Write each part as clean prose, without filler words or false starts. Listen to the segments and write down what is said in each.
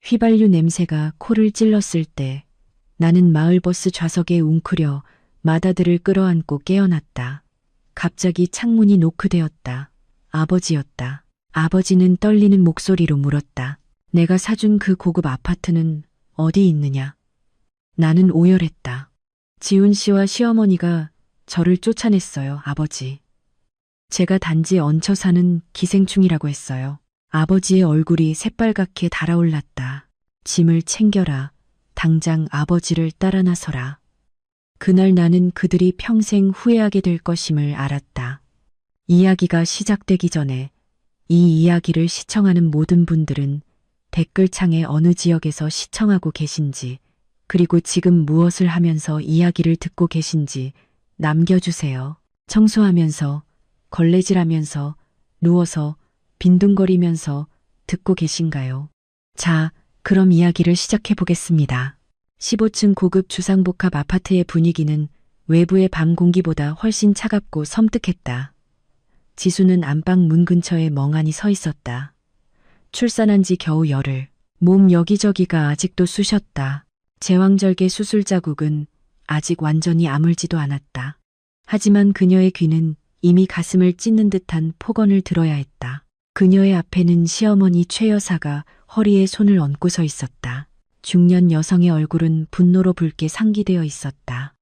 휘발유 냄새가 코를 찔렀을 때 나는 마을버스 좌석에 웅크려 맏아들을 끌어안고 깨어났다. 갑자기 창문이 노크되었다. 아버지였다. 아버지는 떨리는 목소리로 물었다. 내가 사준 그 고급 아파트는 어디 있느냐? 나는 오열했다. 지훈 씨와 시어머니가 저를 쫓아냈어요, 아버지. 제가 단지 얹혀 사는 기생충이라고 했어요. 아버지의 얼굴이 새빨갛게 달아올랐다. 짐을 챙겨라. 당장 아버지를 따라 나서라. 그날 나는 그들이 평생 후회하게 될 것임을 알았다. 이야기가 시작되기 전에 이 이야기를 시청하는 모든 분들은 댓글창에 어느 지역에서 시청하고 계신지, 그리고 지금 무엇을 하면서 이야기를 듣고 계신지 남겨주세요. 청소하면서, 걸레질하면서, 누워서, 빈둥거리면서 듣고 계신가요? 자, 그럼 이야기를 시작해 보겠습니다. 15층 고급 주상복합 아파트의 분위기는 외부의 밤 공기보다 훨씬 차갑고 섬뜩했다. 지수는 안방 문 근처에 멍하니 서 있었다. 출산한 지 겨우 열흘. 몸 여기저기가 아직도 쑤셨다. 제왕절개 수술 자국은 아직 완전히 아물지도 않았다. 하지만 그녀의 귀는 이미 가슴을 찢는 듯한 폭언을 들어야 했다. 그녀의 앞에는 시어머니 최 여사가 허리에 손을 얹고 서 있었다. 중년 여성의 얼굴은 분노로 붉게 상기되어 있었다.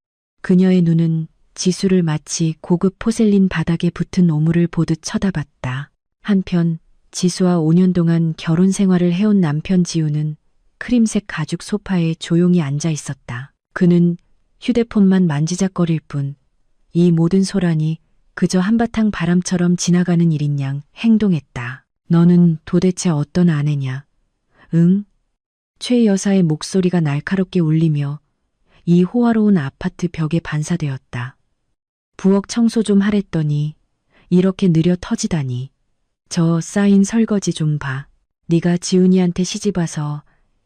그녀의 눈은 지수를 마치 고급 포셀린 바닥에 붙은 오물을 보듯 쳐다봤다. 한편 지수와 5년 동안 결혼 생활을 해온 남편 지우는 크림색 가죽 소파에 조용히 앉아 있었다. 그는 휴대폰만 만지작거릴 뿐 이 모든 소란이 그저 한바탕 바람처럼 지나가는 일인 양 행동했다. 너는 도대체 어떤 아내냐? 응? 최 여사의 목소리가 날카롭게 울리며 이 호화로운 아파트 벽에 반사되었다. 부엌 청소 좀 하랬더니 이렇게 느려 터지다니. 저 쌓인 설거지 좀 봐. 네가 지훈이한테 시집와서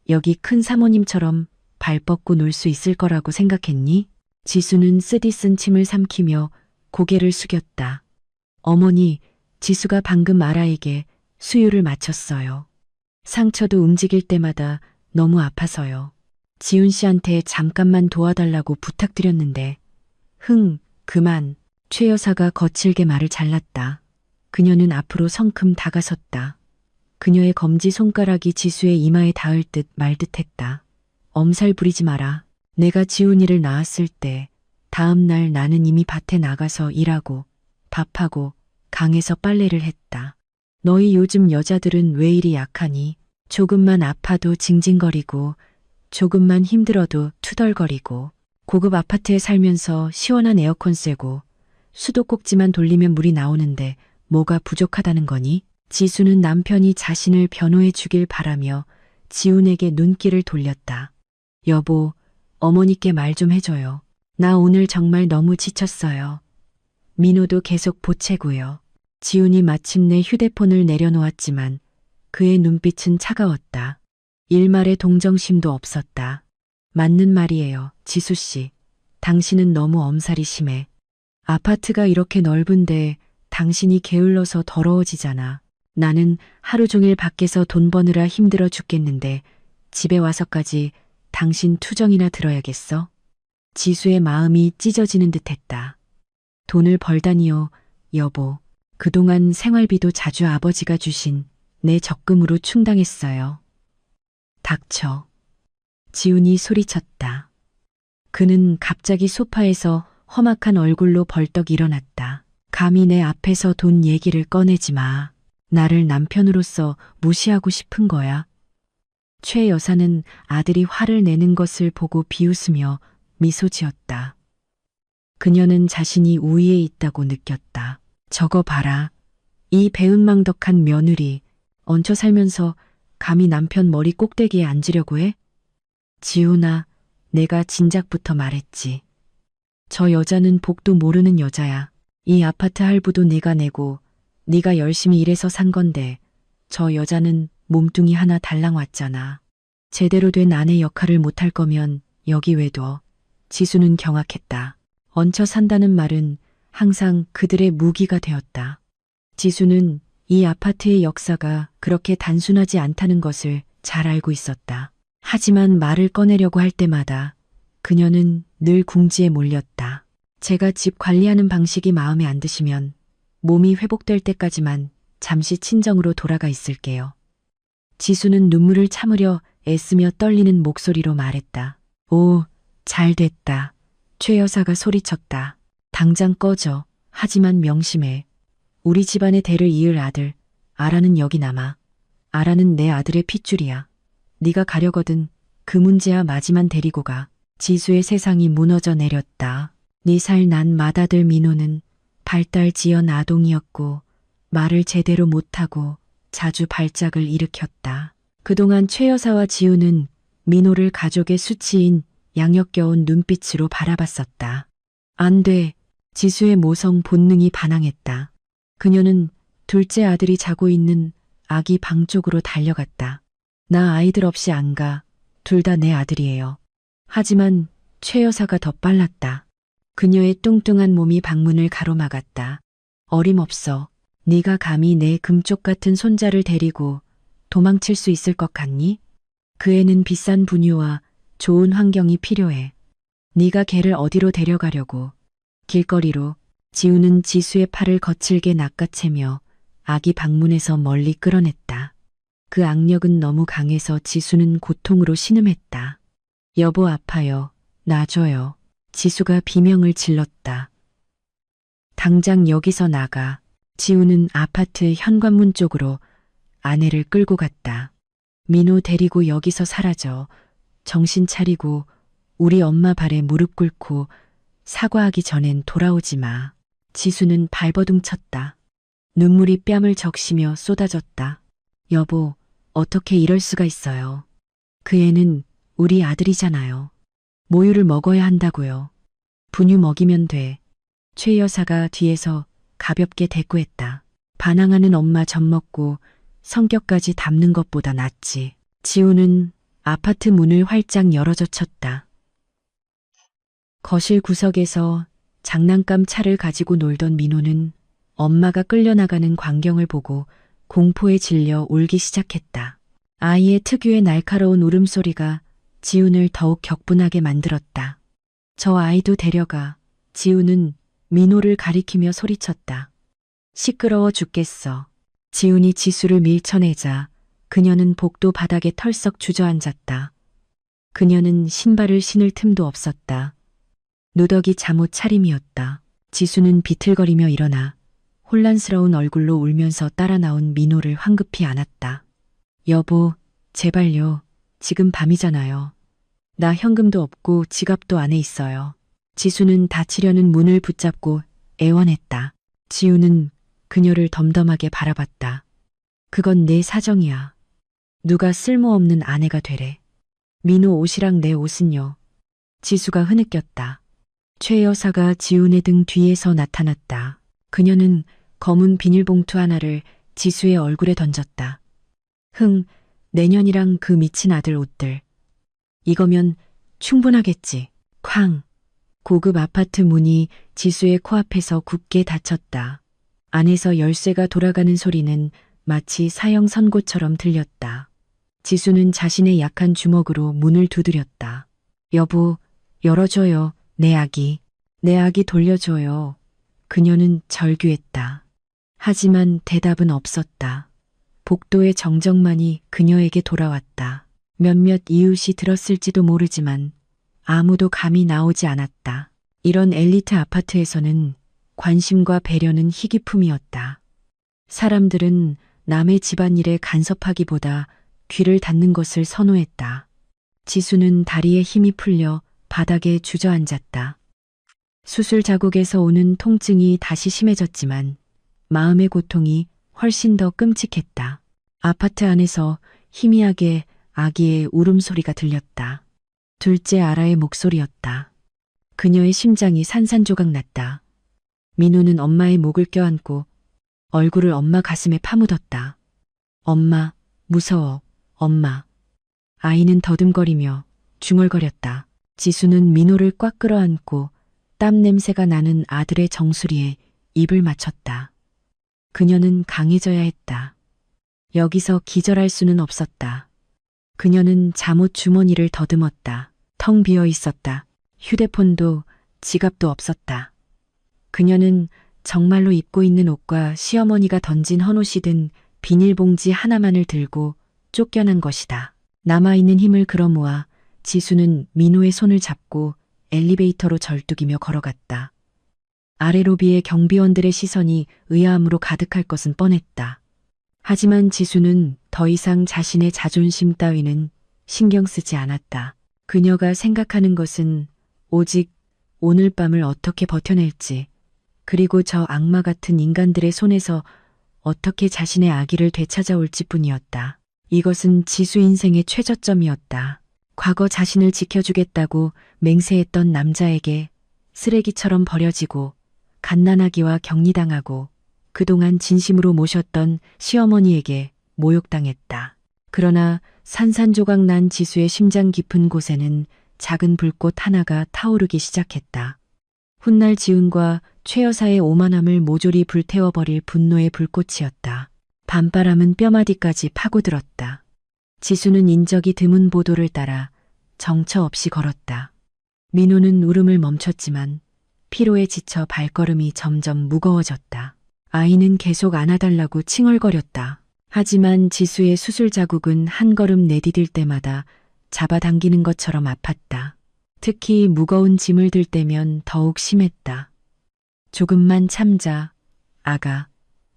여기 큰 사모님처럼 발 뻗고 놀 수 있을 거라고 생각했니? 지수는 쓰디쓴 침을 삼키며 고개를 숙였다. 어머니, 지수가 방금 아라에게 수유를 마쳤어요. 상처도 움직일 때마다 너무 아파서요. 지훈 씨한테 잠깐만 도와달라고 부탁드렸는데. 그만. 최 여사가 거칠게 말을 잘랐다. 그녀는 앞으로 성큼 다가섰다. 그녀의 검지 손가락이 지수의 이마에 닿을 듯 말 듯했다. 엄살 부리지 마라. 내가 지훈이를 낳았을 때 다음 날 나는 이미 밭에 나가서 일하고 밥하고 강에서 빨래를 했다. 너희 요즘 여자들은 왜 이리 약하니? 조금만 아파도 징징거리고 조금만 힘들어도 투덜거리고 고급 아파트에 살면서 시원한 에어컨 쐬고 수도꼭지만 돌리면 물이 나오는데 뭐가 부족하다는 거니? 지수는 남편이 자신을 변호해 주길 바라며 지훈에게 눈길을 돌렸다. 여보, 어머니께 말 좀 해줘요. 나 오늘 정말 너무 지쳤어요. 민호도 계속 보채고요. 지훈이 마침내 휴대폰을 내려놓았지만 그의 눈빛은 차가웠다. 일말의 동정심도 없었다. 맞는 말이에요, 지수 씨. 당신은 너무 엄살이 심해. 아파트가 이렇게 넓은데 당신이 게을러서 더러워지잖아. 나는 하루 종일 밖에서 돈 버느라 힘들어 죽겠는데 집에 와서까지 당신 투정이나 들어야겠어? 지수의 마음이 찢어지는 듯했다. 돈을 벌다니요, 여보. 그동안 생활비도 자주 아버지가 주신 내 적금으로 충당했어요. 닥쳐. 지훈이 소리쳤다. 그는 갑자기 소파에서 험악한 얼굴로 벌떡 일어났다. 감히 내 앞에서 돈 얘기를 꺼내지 마. 나를 남편으로서 무시하고 싶은 거야. 최 여사는 아들이 화를 내는 것을 보고 비웃으며 미소 지었다. 그녀는 자신이 우위에 있다고 느꼈다. 저거 봐라. 이 배은망덕한 며느리, 얹혀 살면서 감히 남편 머리 꼭대기에 앉으려고 해? 지훈아, 내가 진작부터 말했지. 저 여자는 복도 모르는 여자야. 이 아파트 할부도 네가 내고 네가 열심히 일해서 산 건데 저 여자는 몸뚱이 하나 달랑 왔잖아. 제대로 된 아내 역할을 못할 거면 여기 왜 둬? 지수는 경악했다. 얹혀 산다는 말은 항상 그들의 무기가 되었다. 지수는 이 아파트의 역사가 그렇게 단순하지 않다는 것을 잘 알고 있었다. 하지만 말을 꺼내려고 할 때마다 그녀는 늘 궁지에 몰렸다. 제가 집 관리하는 방식이 마음에 안 드시면 몸이 회복될 때까지만 잠시 친정으로 돌아가 있을게요. 지수는 눈물을 참으려 애쓰며 떨리는 목소리로 말했다. 오, 잘 됐다. 최 여사가 소리쳤다. 당장 꺼져. 하지만 명심해. 우리 집안의 대를 이을 아들, 아라는 여기 남아. 아라는 내 아들의 핏줄이야. 네가 가려거든 그 문제야 마지만 데리고 가. 지수의 세상이 무너져 내렸다. 4살 난 맏아들 민호는 발달 지연 아동이었고 말을 제대로 못하고 자주 발작을 일으켰다. 그동안 최 여사와 지우는 민호를 가족의 수치인 양역겨운 눈빛으로 바라봤었다. 안 돼. 지수의 모성 본능이 반항했다. 그녀는 둘째 아들이 자고 있는 아기 방 쪽으로 달려갔다. 나 아이들 없이 안 가. 둘 다 내 아들이에요. 하지만 최 여사가 더 빨랐다. 그녀의 뚱뚱한 몸이 방문을 가로막았다. 어림없어. 네가 감히 내 금쪽 같은 손자를 데리고 도망칠 수 있을 것 같니? 그 애는 비싼 분유와 좋은 환경이 필요해. 네가 걔를 어디로 데려가려고. 길거리로. 지우는 지수의 팔을 거칠게 낚아채며 아기 방문에서 멀리 끌어냈다. 그 악력은 너무 강해서 지수는 고통으로 신음했다. 여보 아파요. 놔줘요. 지수가 비명을 질렀다. 당장 여기서 나가. 지우는 아파트 현관문 쪽으로 아내를 끌고 갔다. 민호 데리고 여기서 사라져. 정신 차리고 우리 엄마 발에 무릎 꿇고 사과하기 전엔 돌아오지 마. 지수는 발버둥 쳤다. 눈물이 뺨을 적시며 쏟아졌다. 여보, 어떻게 이럴 수가 있어요. 그 애는 우리 아들이잖아요. 모유를 먹어야 한다고요. 분유 먹이면 돼. 최 여사가 뒤에서 가볍게 대꾸했다. 반항하는 엄마 젖먹고 성격까지 담는 것보다 낫지. 지우는 아파트 문을 활짝 열어젖혔다. 거실 구석에서 장난감 차를 가지고 놀던 민호는 엄마가 끌려나가는 광경을 보고 공포에 질려 울기 시작했다. 아이의 특유의 날카로운 울음소리가 지훈을 더욱 격분하게 만들었다. 저 아이도 데려가. 지훈은 민호를 가리키며 소리쳤다. 시끄러워 죽겠어. 지훈이 지수를 밀쳐내자 그녀는 복도 바닥에 털썩 주저앉았다. 그녀는 신발을 신을 틈도 없었다. 누더기 잠옷 차림이었다. 지수는 비틀거리며 일어나 혼란스러운 얼굴로 울면서 따라 나온 민호를 황급히 안았다. 여보, 제발요. 지금 밤이잖아요. 나 현금도 없고 지갑도 안에 있어요. 지수는 닫히려는 문을 붙잡고 애원했다. 지우는 그녀를 덤덤하게 바라봤다. 그건 내 사정이야. 누가 쓸모없는 아내가 되래. 민호 옷이랑 내 옷은요. 지수가 흐느꼈다. 최 여사가 지훈의 등 뒤에서 나타났다. 그녀는 검은 비닐봉투 하나를 지수의 얼굴에 던졌다. 내년이랑 그 미친 아들 옷들. 이거면 충분하겠지. 쾅. 고급 아파트 문이 지수의 코앞에서 굳게 닫혔다. 안에서 열쇠가 돌아가는 소리는 마치 사형 선고처럼 들렸다. 지수는 자신의 약한 주먹으로 문을 두드렸다. 여보, 열어줘요. 내 아기. 내 아기 돌려줘요. 그녀는 절규했다. 하지만 대답은 없었다. 복도의 정적만이 그녀에게 돌아왔다. 몇몇 이웃이 들었을지도 모르지만 아무도 감히 나오지 않았다. 이런 엘리트 아파트에서는 관심과 배려는 희귀품이었다. 사람들은 남의 집안일에 간섭하기보다 귀를 닫는 것을 선호했다. 지수는 다리에 힘이 풀려 바닥에 주저앉았다. 수술 자국에서 오는 통증이 다시 심해졌지만 마음의 고통이 훨씬 더 끔찍했다. 아파트 안에서 희미하게 아기의 울음소리가 들렸다. 둘째 아라의 목소리였다. 그녀의 심장이 산산조각 났다. 민호는 엄마의 목을 껴안고 얼굴을 엄마 가슴에 파묻었다. 엄마, 무서워, 엄마. 아이는 더듬거리며 중얼거렸다. 지수는 민호를 꽉 끌어안고 땀 냄새가 나는 아들의 정수리에 입을 맞췄다. 그녀는 강해져야 했다. 여기서 기절할 수는 없었다. 그녀는 잠옷 주머니를 더듬었다. 텅 비어 있었다. 휴대폰도 지갑도 없었다. 그녀는 정말로 입고 있는 옷과 시어머니가 던진 헌옷이 든 비닐봉지 하나만을 들고 쫓겨난 것이다. 남아있는 힘을 끌어모아 지수는 민호의 손을 잡고 엘리베이터로 절뚝이며 걸어갔다. 아래 로비의 경비원들의 시선이 의아함으로 가득할 것은 뻔했다. 하지만 지수는 더 이상 자신의 자존심 따위는 신경 쓰지 않았다. 그녀가 생각하는 것은 오직 오늘 밤을 어떻게 버텨낼지, 그리고 저 악마 같은 인간들의 손에서 어떻게 자신의 아기를 되찾아올지 뿐이었다. 이것은 지수 인생의 최저점이었다. 과거 자신을 지켜주겠다고 맹세했던 남자에게 쓰레기처럼 버려지고 갓난아기와 격리당하고 그동안 진심으로 모셨던 시어머니에게 모욕당했다. 그러나 산산조각 난 지수의 심장 깊은 곳에는 작은 불꽃 하나가 타오르기 시작했다. 훗날 지훈과 최 여사의 오만함을 모조리 불태워버릴 분노의 불꽃이었다. 밤바람은 뼈마디까지 파고들었다. 지수는 인적이 드문 보도를 따라 정처 없이 걸었다. 민호는 울음을 멈췄지만 피로에 지쳐 발걸음이 점점 무거워졌다. 아이는 계속 안아달라고 칭얼거렸다. 하지만 지수의 수술 자국은 한 걸음 내디딜 때마다 잡아당기는 것처럼 아팠다. 특히 무거운 짐을 들 때면 더욱 심했다. 조금만 참자, 아가.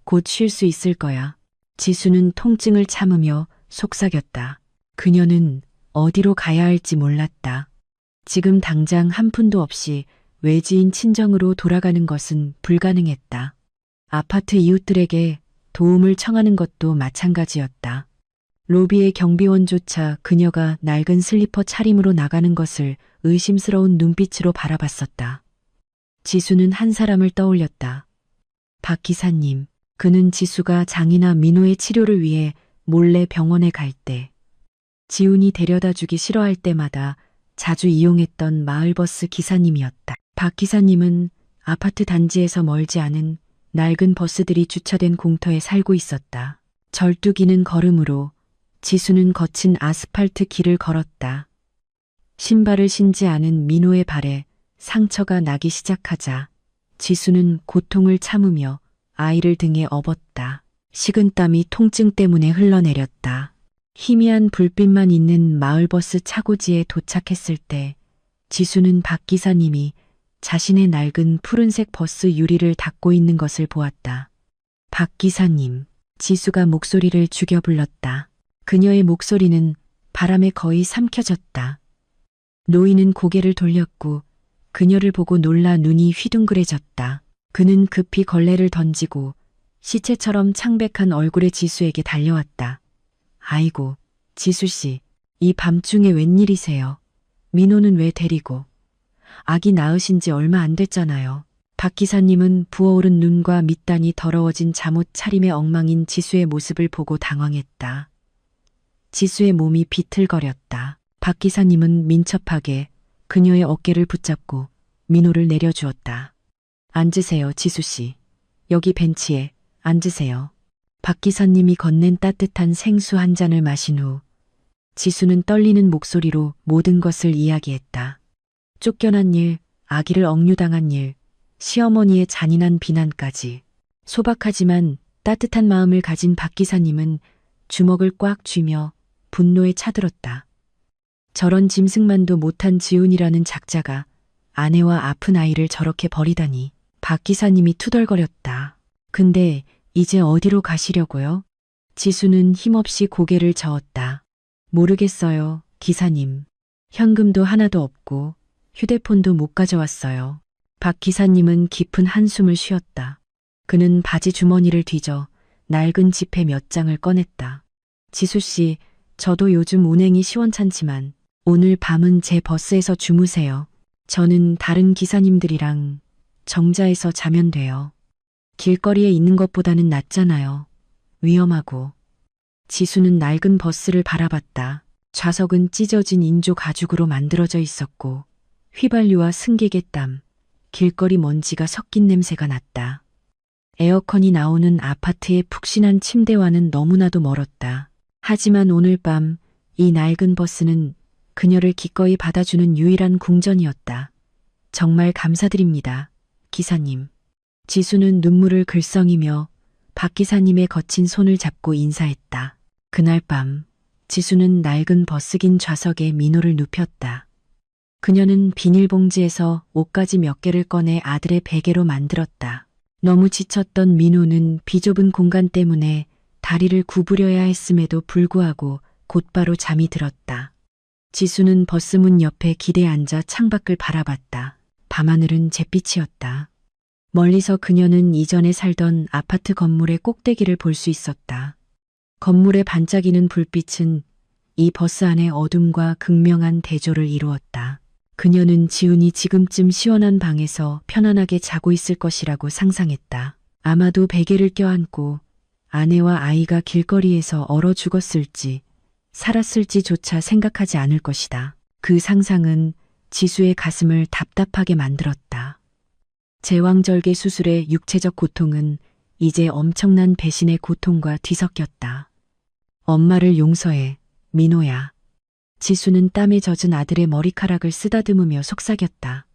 곧 쉴 수 있을 거야. 지수는 통증을 참으며 속삭였다. 그녀는 어디로 가야 할지 몰랐다. 지금 당장 한 푼도 없이 외지인 친정으로 돌아가는 것은 불가능했다. 아파트 이웃들에게 도움을 청하는 것도 마찬가지였다. 로비의 경비원조차 그녀가 낡은 슬리퍼 차림으로 나가는 것을 의심스러운 눈빛으로 바라봤었다. 지수는 한 사람을 떠올렸다. 박 기사님. 그는 지수가 장이나 민호의 치료를 위해 몰래 병원에 갈 때, 지훈이 데려다 주기 싫어할 때마다 자주 이용했던 마을버스 기사님이었다. 박 기사님은 아파트 단지에서 멀지 않은 낡은 버스들이 주차된 공터에 살고 있었다. 절뚝이는 걸음으로 지수는 거친 아스팔트 길을 걸었다. 신발을 신지 않은 민호의 발에 상처가 나기 시작하자 지수는 고통을 참으며 아이를 등에 업었다. 식은땀이 통증 때문에 흘러내렸다. 희미한 불빛만 있는 마을버스 차고지에 도착했을 때 지수는 박 기사님이 자신의 낡은 푸른색 버스 유리를 닫고 있는 것을 보았다. 박 기사님. 지수가 목소리를 죽여 불렀다. 그녀의 목소리는 바람에 거의 삼켜졌다. 노인은 고개를 돌렸고 그녀를 보고 놀라 눈이 휘둥그레졌다. 그는 급히 걸레를 던지고 시체처럼 창백한 얼굴의 지수에게 달려왔다. 아이고, 지수씨, 이 밤중에 웬일이세요? 민호는 왜 데리고? 아기 낳으신 지 얼마 안 됐잖아요. 박 기사님은 부어오른 눈과 밑단이 더러워진 잠옷 차림의 엉망인 지수의 모습을 보고 당황했다. 지수의 몸이 비틀거렸다. 박 기사님은 민첩하게 그녀의 어깨를 붙잡고 민호를 내려주었다. 앉으세요, 지수씨. 여기 벤치에 앉으세요. 박 기사님이 건넨 따뜻한 생수 한 잔을 마신 후 지수는 떨리는 목소리로 모든 것을 이야기했다. 쫓겨난 일, 아기를 억류당한 일, 시어머니의 잔인한 비난까지. 소박하지만 따뜻한 마음을 가진 박 기사님은 주먹을 꽉 쥐며 분노에 차들었다. 저런 짐승만도 못한 지훈이라는 작자가 아내와 아픈 아이를 저렇게 버리다니. 박 기사님이 투덜거렸다. 근데 이제 어디로 가시려고요? 지수는 힘없이 고개를 저었다. 모르겠어요, 기사님. 현금도 하나도 없고 휴대폰도 못 가져왔어요. 박 기사님은 깊은 한숨을 쉬었다. 그는 바지 주머니를 뒤져 낡은 지폐 몇 장을 꺼냈다. 지수씨, 저도 요즘 운행이 시원찮지만 오늘 밤은 제 버스에서 주무세요. 저는 다른 기사님들이랑 정자에서 자면 돼요. 길거리에 있는 것보다는 낫잖아요. 위험하고. 지수는 낡은 버스를 바라봤다. 좌석은 찢어진 인조 가죽으로 만들어져 있었고 휘발유와 승객의 땀, 길거리 먼지가 섞인 냄새가 났다. 에어컨이 나오는 아파트의 푹신한 침대와는 너무나도 멀었다. 하지만 오늘 밤 이 낡은 버스는 그녀를 기꺼이 받아주는 유일한 궁전이었다. 정말 감사드립니다, 기사님. 지수는 눈물을 글썽이며 박 기사님의 거친 손을 잡고 인사했다. 그날 밤 지수는 낡은 버스긴 좌석에 민호를 눕혔다. 그녀는 비닐봉지에서 옷가지 몇 개를 꺼내 아들의 베개로 만들었다. 너무 지쳤던 민호는 비좁은 공간 때문에 다리를 구부려야 했음에도 불구하고 곧바로 잠이 들었다. 지수는 버스문 옆에 기대에 앉아 창밖을 바라봤다. 밤하늘은 잿빛이었다. 멀리서 그녀는 이전에 살던 아파트 건물의 꼭대기를 볼 수 있었다. 건물에 반짝이는 불빛은 이 버스 안의 어둠과 극명한 대조를 이루었다. 그녀는 지훈이 지금쯤 시원한 방에서 편안하게 자고 있을 것이라고 상상했다. 아마도 베개를 껴안고 아내와 아이가 길거리에서 얼어 죽었을지 살았을지조차 생각하지 않을 것이다. 그 상상은 지수의 가슴을 답답하게 만들었다. 제왕절개 수술의 육체적 고통은 이제 엄청난 배신의 고통과 뒤섞였다. 엄마를 용서해, 민호야. 지수는 땀에 젖은 아들의 머리카락을 쓰다듬으며 속삭였다.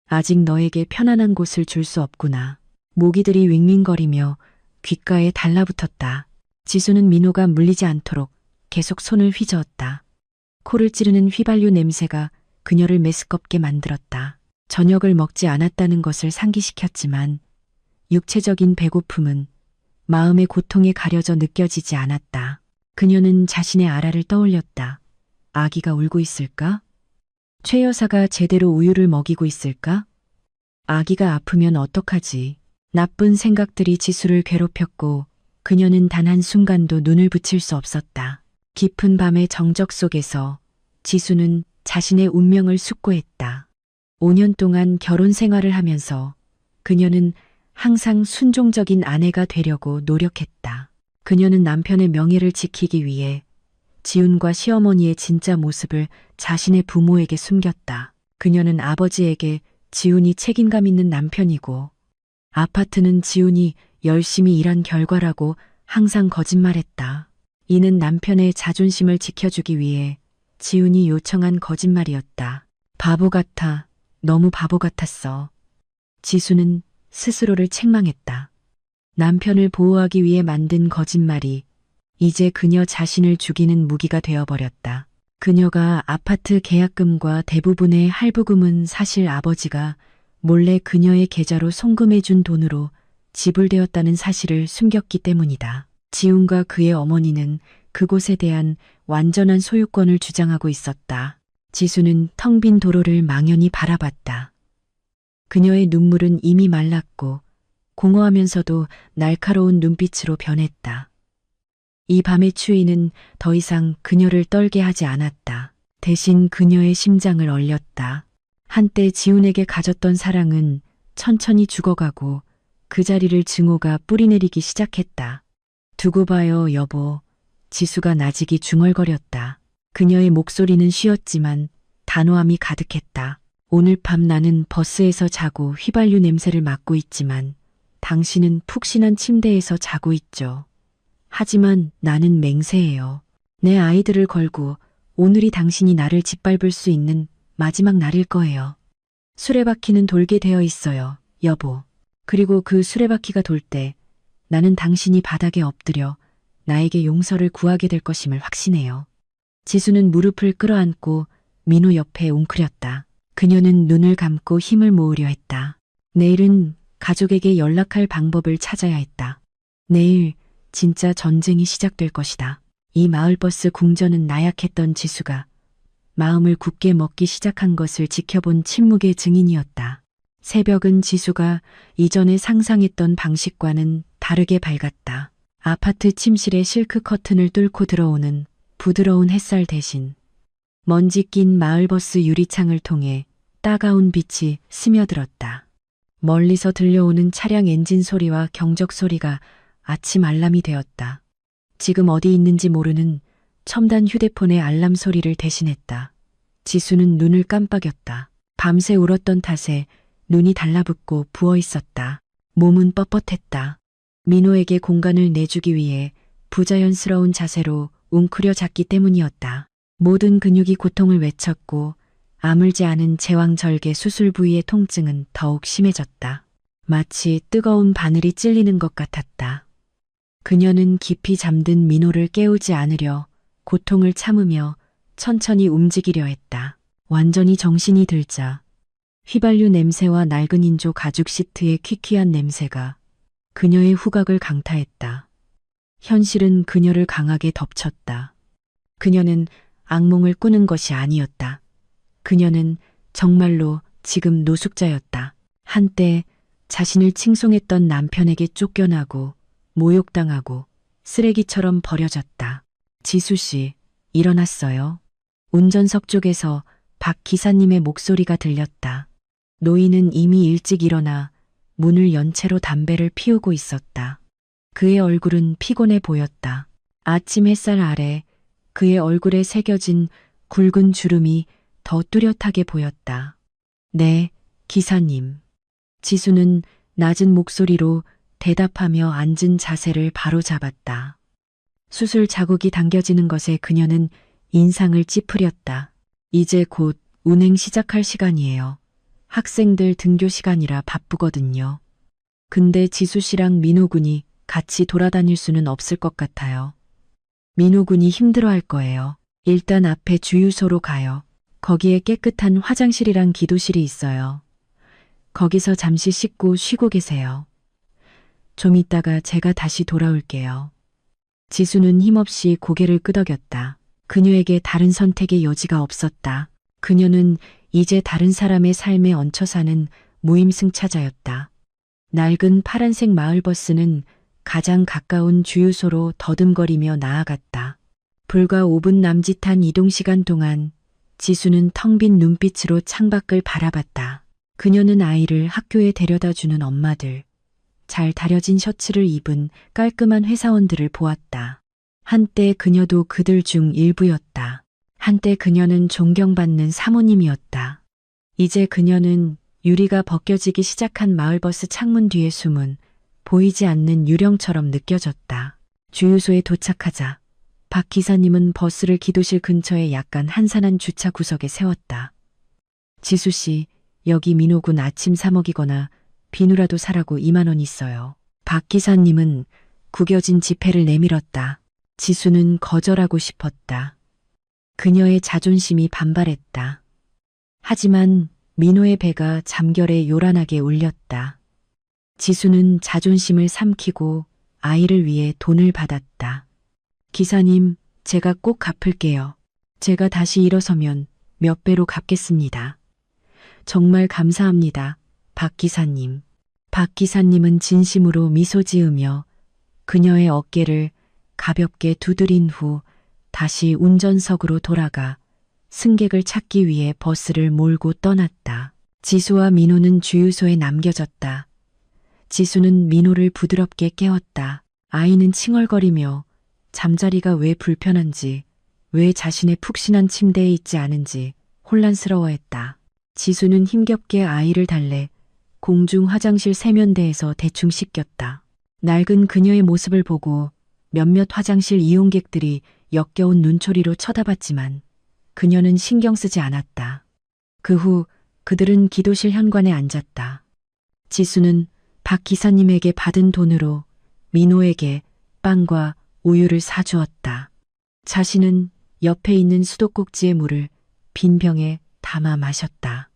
아직 너에게 편안한 곳을 줄 수 없구나. 모기들이 윙윙거리며 귓가에 달라붙었다. 지수는 민호가 물리지 않도록 계속 손을 휘저었다. 코를 찌르는 휘발유 냄새가 그녀를 메스껍게 만들었다. 저녁을 먹지 않았다는 것을 상기시켰지만 육체적인 배고픔은 마음의 고통에 가려져 느껴지지 않았다. 그녀는 자신의 아라를 떠올렸다. 아기가 울고 있을까? 최 여사가 제대로 우유를 먹이고 있을까? 아기가 아프면 어떡하지? 나쁜 생각들이 지수를 괴롭혔고 그녀는 단 한순간도 눈을 붙일 수 없었다. 깊은 밤의 정적 속에서 지수는 자신의 운명을 숙고했다. 5년 동안 결혼 생활을 하면서 그녀는 항상 순종적인 아내가 되려고 노력했다. 그녀는 남편의 명예를 지키기 위해 지훈과 시어머니의 진짜 모습을 자신의 부모에게 숨겼다. 그녀는 아버지에게 지훈이 책임감 있는 남편이고 아파트는 지훈이 열심히 일한 결과라고 항상 거짓말했다. 이는 남편의 자존심을 지켜주기 위해 지훈이 요청한 거짓말이었다. 바보 같아. 너무 바보 같았어. 지수는 스스로를 책망했다. 남편을 보호하기 위해 만든 거짓말이 이제 그녀 자신을 죽이는 무기가 되어버렸다. 그녀가 아파트 계약금과 대부분의 할부금은 사실 아버지가 몰래 그녀의 계좌로 송금해준 돈으로 지불되었다는 사실을 숨겼기 때문이다. 지훈과 그의 어머니는 그곳에 대한 완전한 소유권을 주장하고 있었다. 지수는 텅 빈 도로를 망연히 바라봤다. 그녀의 눈물은 이미 말랐고 공허하면서도 날카로운 눈빛으로 변했다. 이 밤의 추위는 더 이상 그녀를 떨게 하지 않았다. 대신 그녀의 심장을 얼렸다. 한때 지훈에게 가졌던 사랑은 천천히 죽어가고 그 자리를 증오가 뿌리내리기 시작했다. 두고 봐요, 여보. 지수가 나직이 중얼거렸다. 그녀의 목소리는 쉬었지만 단호함이 가득했다. 오늘 밤 나는 버스에서 자고 휘발유 냄새를 맡고 있지만 당신은 푹신한 침대에서 자고 있죠. 하지만 나는 맹세해요. 내 아이들을 걸고 오늘이 당신이 나를 짓밟을 수 있는 마지막 날일 거예요. 수레바퀴는 돌게 되어 있어요, 여보. 그리고 그 수레바퀴가 돌 때 나는 당신이 바닥에 엎드려 나에게 용서를 구하게 될 것임을 확신해요. 지수는 무릎을 끌어안고 민호 옆에 웅크렸다. 그녀는 눈을 감고 힘을 모으려 했다. 내일은 가족에게 연락할 방법을 찾아야 했다. 내일 진짜 전쟁이 시작될 것이다. 이 마을버스 궁전은 나약했던 지수가 마음을 굳게 먹기 시작한 것을 지켜본 침묵의 증인이었다. 새벽은 지수가 이전에 상상했던 방식과는 다르게 밝았다. 아파트 침실의 실크 커튼을 뚫고 들어오는 부드러운 햇살 대신 먼지 낀 마을버스 유리창을 통해 따가운 빛이 스며들었다. 멀리서 들려오는 차량 엔진 소리와 경적 소리가 아침 알람이 되었다. 지금 어디 있는지 모르는 첨단 휴대폰의 알람 소리를 대신했다. 지수는 눈을 깜빡였다. 밤새 울었던 탓에 눈이 달라붙고 부어 있었다. 몸은 뻣뻣했다. 민호에게 공간을 내주기 위해 부자연스러운 자세로 웅크려 잤기 때문이었다. 모든 근육이 고통을 외쳤고 아물지 않은 제왕절개 수술 부위의 통증은 더욱 심해졌다. 마치 뜨거운 바늘이 찔리는 것 같았다. 그녀는 깊이 잠든 민호를 깨우지 않으려 고통을 참으며 천천히 움직이려 했다. 완전히 정신이 들자 휘발유 냄새와 낡은 인조 가죽 시트의 퀴퀴한 냄새가 그녀의 후각을 강타했다. 현실은 그녀를 강하게 덮쳤다. 그녀는 악몽을 꾸는 것이 아니었다. 그녀는 정말로 지금 노숙자였다. 한때 자신을 칭송했던 남편에게 쫓겨나고 모욕당하고 쓰레기처럼 버려졌다. 지수 씨, 일어났어요. 운전석 쪽에서 박 기사님의 목소리가 들렸다. 노인은 이미 일찍 일어나 문을 연 채로 담배를 피우고 있었다. 그의 얼굴은 피곤해 보였다. 아침 햇살 아래 그의 얼굴에 새겨진 굵은 주름이 더 뚜렷하게 보였다. 네, 기사님. 지수는 낮은 목소리로 대답하며 앉은 자세를 바로 잡았다. 수술 자국이 당겨지는 것에 그녀는 인상을 찌푸렸다. 이제 곧 운행 시작할 시간이에요. 학생들 등교 시간이라 바쁘거든요. 근데 지수 씨랑 민호 군이 같이 돌아다닐 수는 없을 것 같아요. 민호 군이 힘들어할 거예요. 일단 앞에 주유소로 가요. 거기에 깨끗한 화장실이랑 기도실이 있어요. 거기서 잠시 씻고 쉬고 계세요. 좀 있다가 제가 다시 돌아올게요. 지수는 힘없이 고개를 끄덕였다. 그녀에게 다른 선택의 여지가 없었다. 그녀는 이제 다른 사람의 삶에 얹혀 사는 무임승차자였다. 낡은 파란색 마을버스는 가장 가까운 주유소로 더듬거리며 나아갔다. 불과 5분 남짓한 이동시간 동안 지수는 텅 빈 눈빛으로 창밖을 바라봤다. 그녀는 아이를 학교에 데려다주는 엄마들, 잘 다려진 셔츠를 입은 깔끔한 회사원들을 보았다. 한때 그녀도 그들 중 일부였다. 한때 그녀는 존경받는 사모님이었다. 이제 그녀는 유리가 벗겨지기 시작한 마을버스 창문 뒤에 숨은 보이지 않는 유령처럼 느껴졌다. 주유소에 도착하자 박 기사님은 버스를 기도실 근처에 약간 한산한 주차 구석에 세웠다. 지수 씨, 여기 민호군 아침 사 먹이거나 비누라도 사라고 2만 원 있어요. 박 기사님은 구겨진 지폐를 내밀었다. 지수는 거절하고 싶었다. 그녀의 자존심이 반발했다. 하지만 민호의 배가 잠결에 요란하게 울렸다. 지수는 자존심을 삼키고 아이를 위해 돈을 받았다. 기사님, 제가 꼭 갚을게요. 제가 다시 일어서면 몇 배로 갚겠습니다. 정말 감사합니다, 박 기사님. 박 기사님은 진심으로 미소 지으며 그녀의 어깨를 가볍게 두드린 후 다시 운전석으로 돌아가 승객을 찾기 위해 버스를 몰고 떠났다. 지수와 민호는 주유소에 남겨졌다. 지수는 민호를 부드럽게 깨웠다. 아이는 칭얼거리며 잠자리가 왜 불편한지, 왜 자신의 푹신한 침대에 있지 않은지 혼란스러워했다. 지수는 힘겹게 아이를 달래 공중 화장실 세면대에서 대충 씻겼다. 낡은 그녀의 모습을 보고 몇몇 화장실 이용객들이 역겨운 눈초리로 쳐다봤지만 그녀는 신경 쓰지 않았다. 그 후 그들은 기도실 현관에 앉았다. 지수는 박 기사님에게 받은 돈으로 민호에게 빵과 우유를 사주었다. 자신은 옆에 있는 수도꼭지의 물을 빈 병에 담아 마셨다.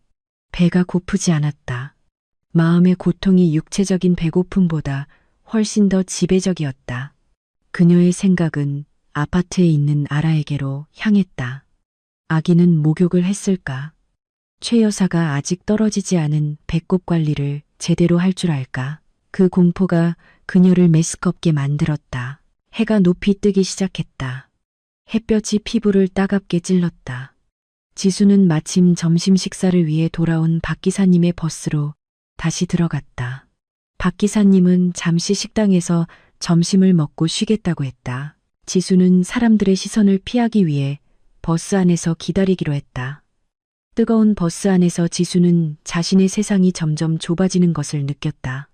배가 고프지 않았다. 마음의 고통이 육체적인 배고픔보다 훨씬 더 지배적이었다. 그녀의 생각은 아파트에 있는 아라에게로 향했다. 아기는 목욕을 했을까? 최 여사가 아직 떨어지지 않은 배꼽 관리를 제대로 할 줄 알까? 그 공포가 그녀를 메스껍게 만들었다. 해가 높이 뜨기 시작했다. 햇볕이 피부를 따갑게 찔렀다. 지수는 마침 점심 식사를 위해 돌아온 박 기사님의 버스로 다시 들어갔다. 박 기사님은 잠시 식당에서 점심을 먹고 쉬겠다고 했다. 지수는 사람들의 시선을 피하기 위해 버스 안에서 기다리기로 했다. 뜨거운 버스 안에서 지수는 자신의 세상이 점점 좁아지는 것을 느꼈다.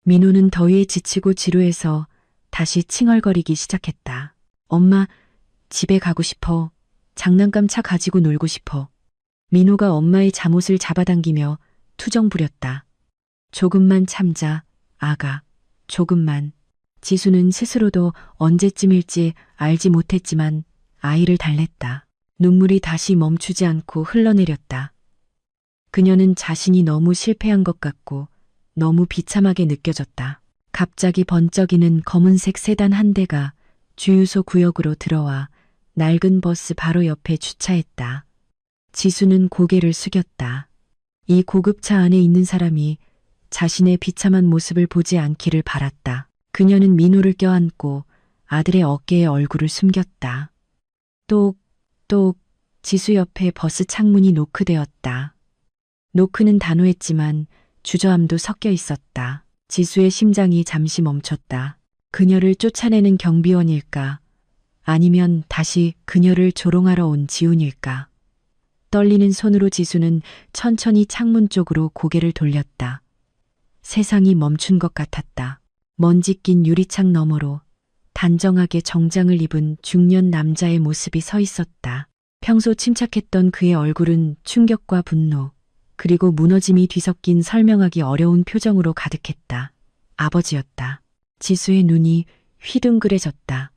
민호는 더위에 지치고 지루해서 다시 칭얼거리기 시작했다. 엄마, 집에 가고 싶어. 장난감 차 가지고 놀고 싶어. 민호가 엄마의 잠옷을 잡아당기며 투정 부렸다. 조금만 참자, 아가. 조금만. 지수는 스스로도 언제쯤일지 알지 못했지만 아이를 달랬다. 눈물이 다시 멈추지 않고 흘러내렸다. 그녀는 자신이 너무 실패한 것 같고 너무 비참하게 느껴졌다. 갑자기 번쩍이는 검은색 세단 한 대가 주유소 구역으로 들어와 낡은 버스 바로 옆에 주차했다. 지수는 고개를 숙였다. 이 고급차 안에 있는 사람이 자신의 비참한 모습을 보지 않기를 바랐다. 그녀는 민호를 껴안고 아들의 어깨에 얼굴을 숨겼다. 똑, 똑, 지수 옆에 버스 창문이 노크되었다. 노크는 단호했지만 주저함도 섞여 있었다. 지수의 심장이 잠시 멈췄다. 그녀를 쫓아내는 경비원일까? 아니면 다시 그녀를 조롱하러 온 지훈일까? 떨리는 손으로 지수는 천천히 창문 쪽으로 고개를 돌렸다. 세상이 멈춘 것 같았다. 먼지 낀 유리창 너머로 단정하게 정장을 입은 중년 남자의 모습이 서 있었다. 평소 침착했던 그의 얼굴은 충격과 분노, 그리고 무너짐이 뒤섞인 설명하기 어려운 표정으로 가득했다. 아버지였다. 지수의 눈이 휘둥그레졌다.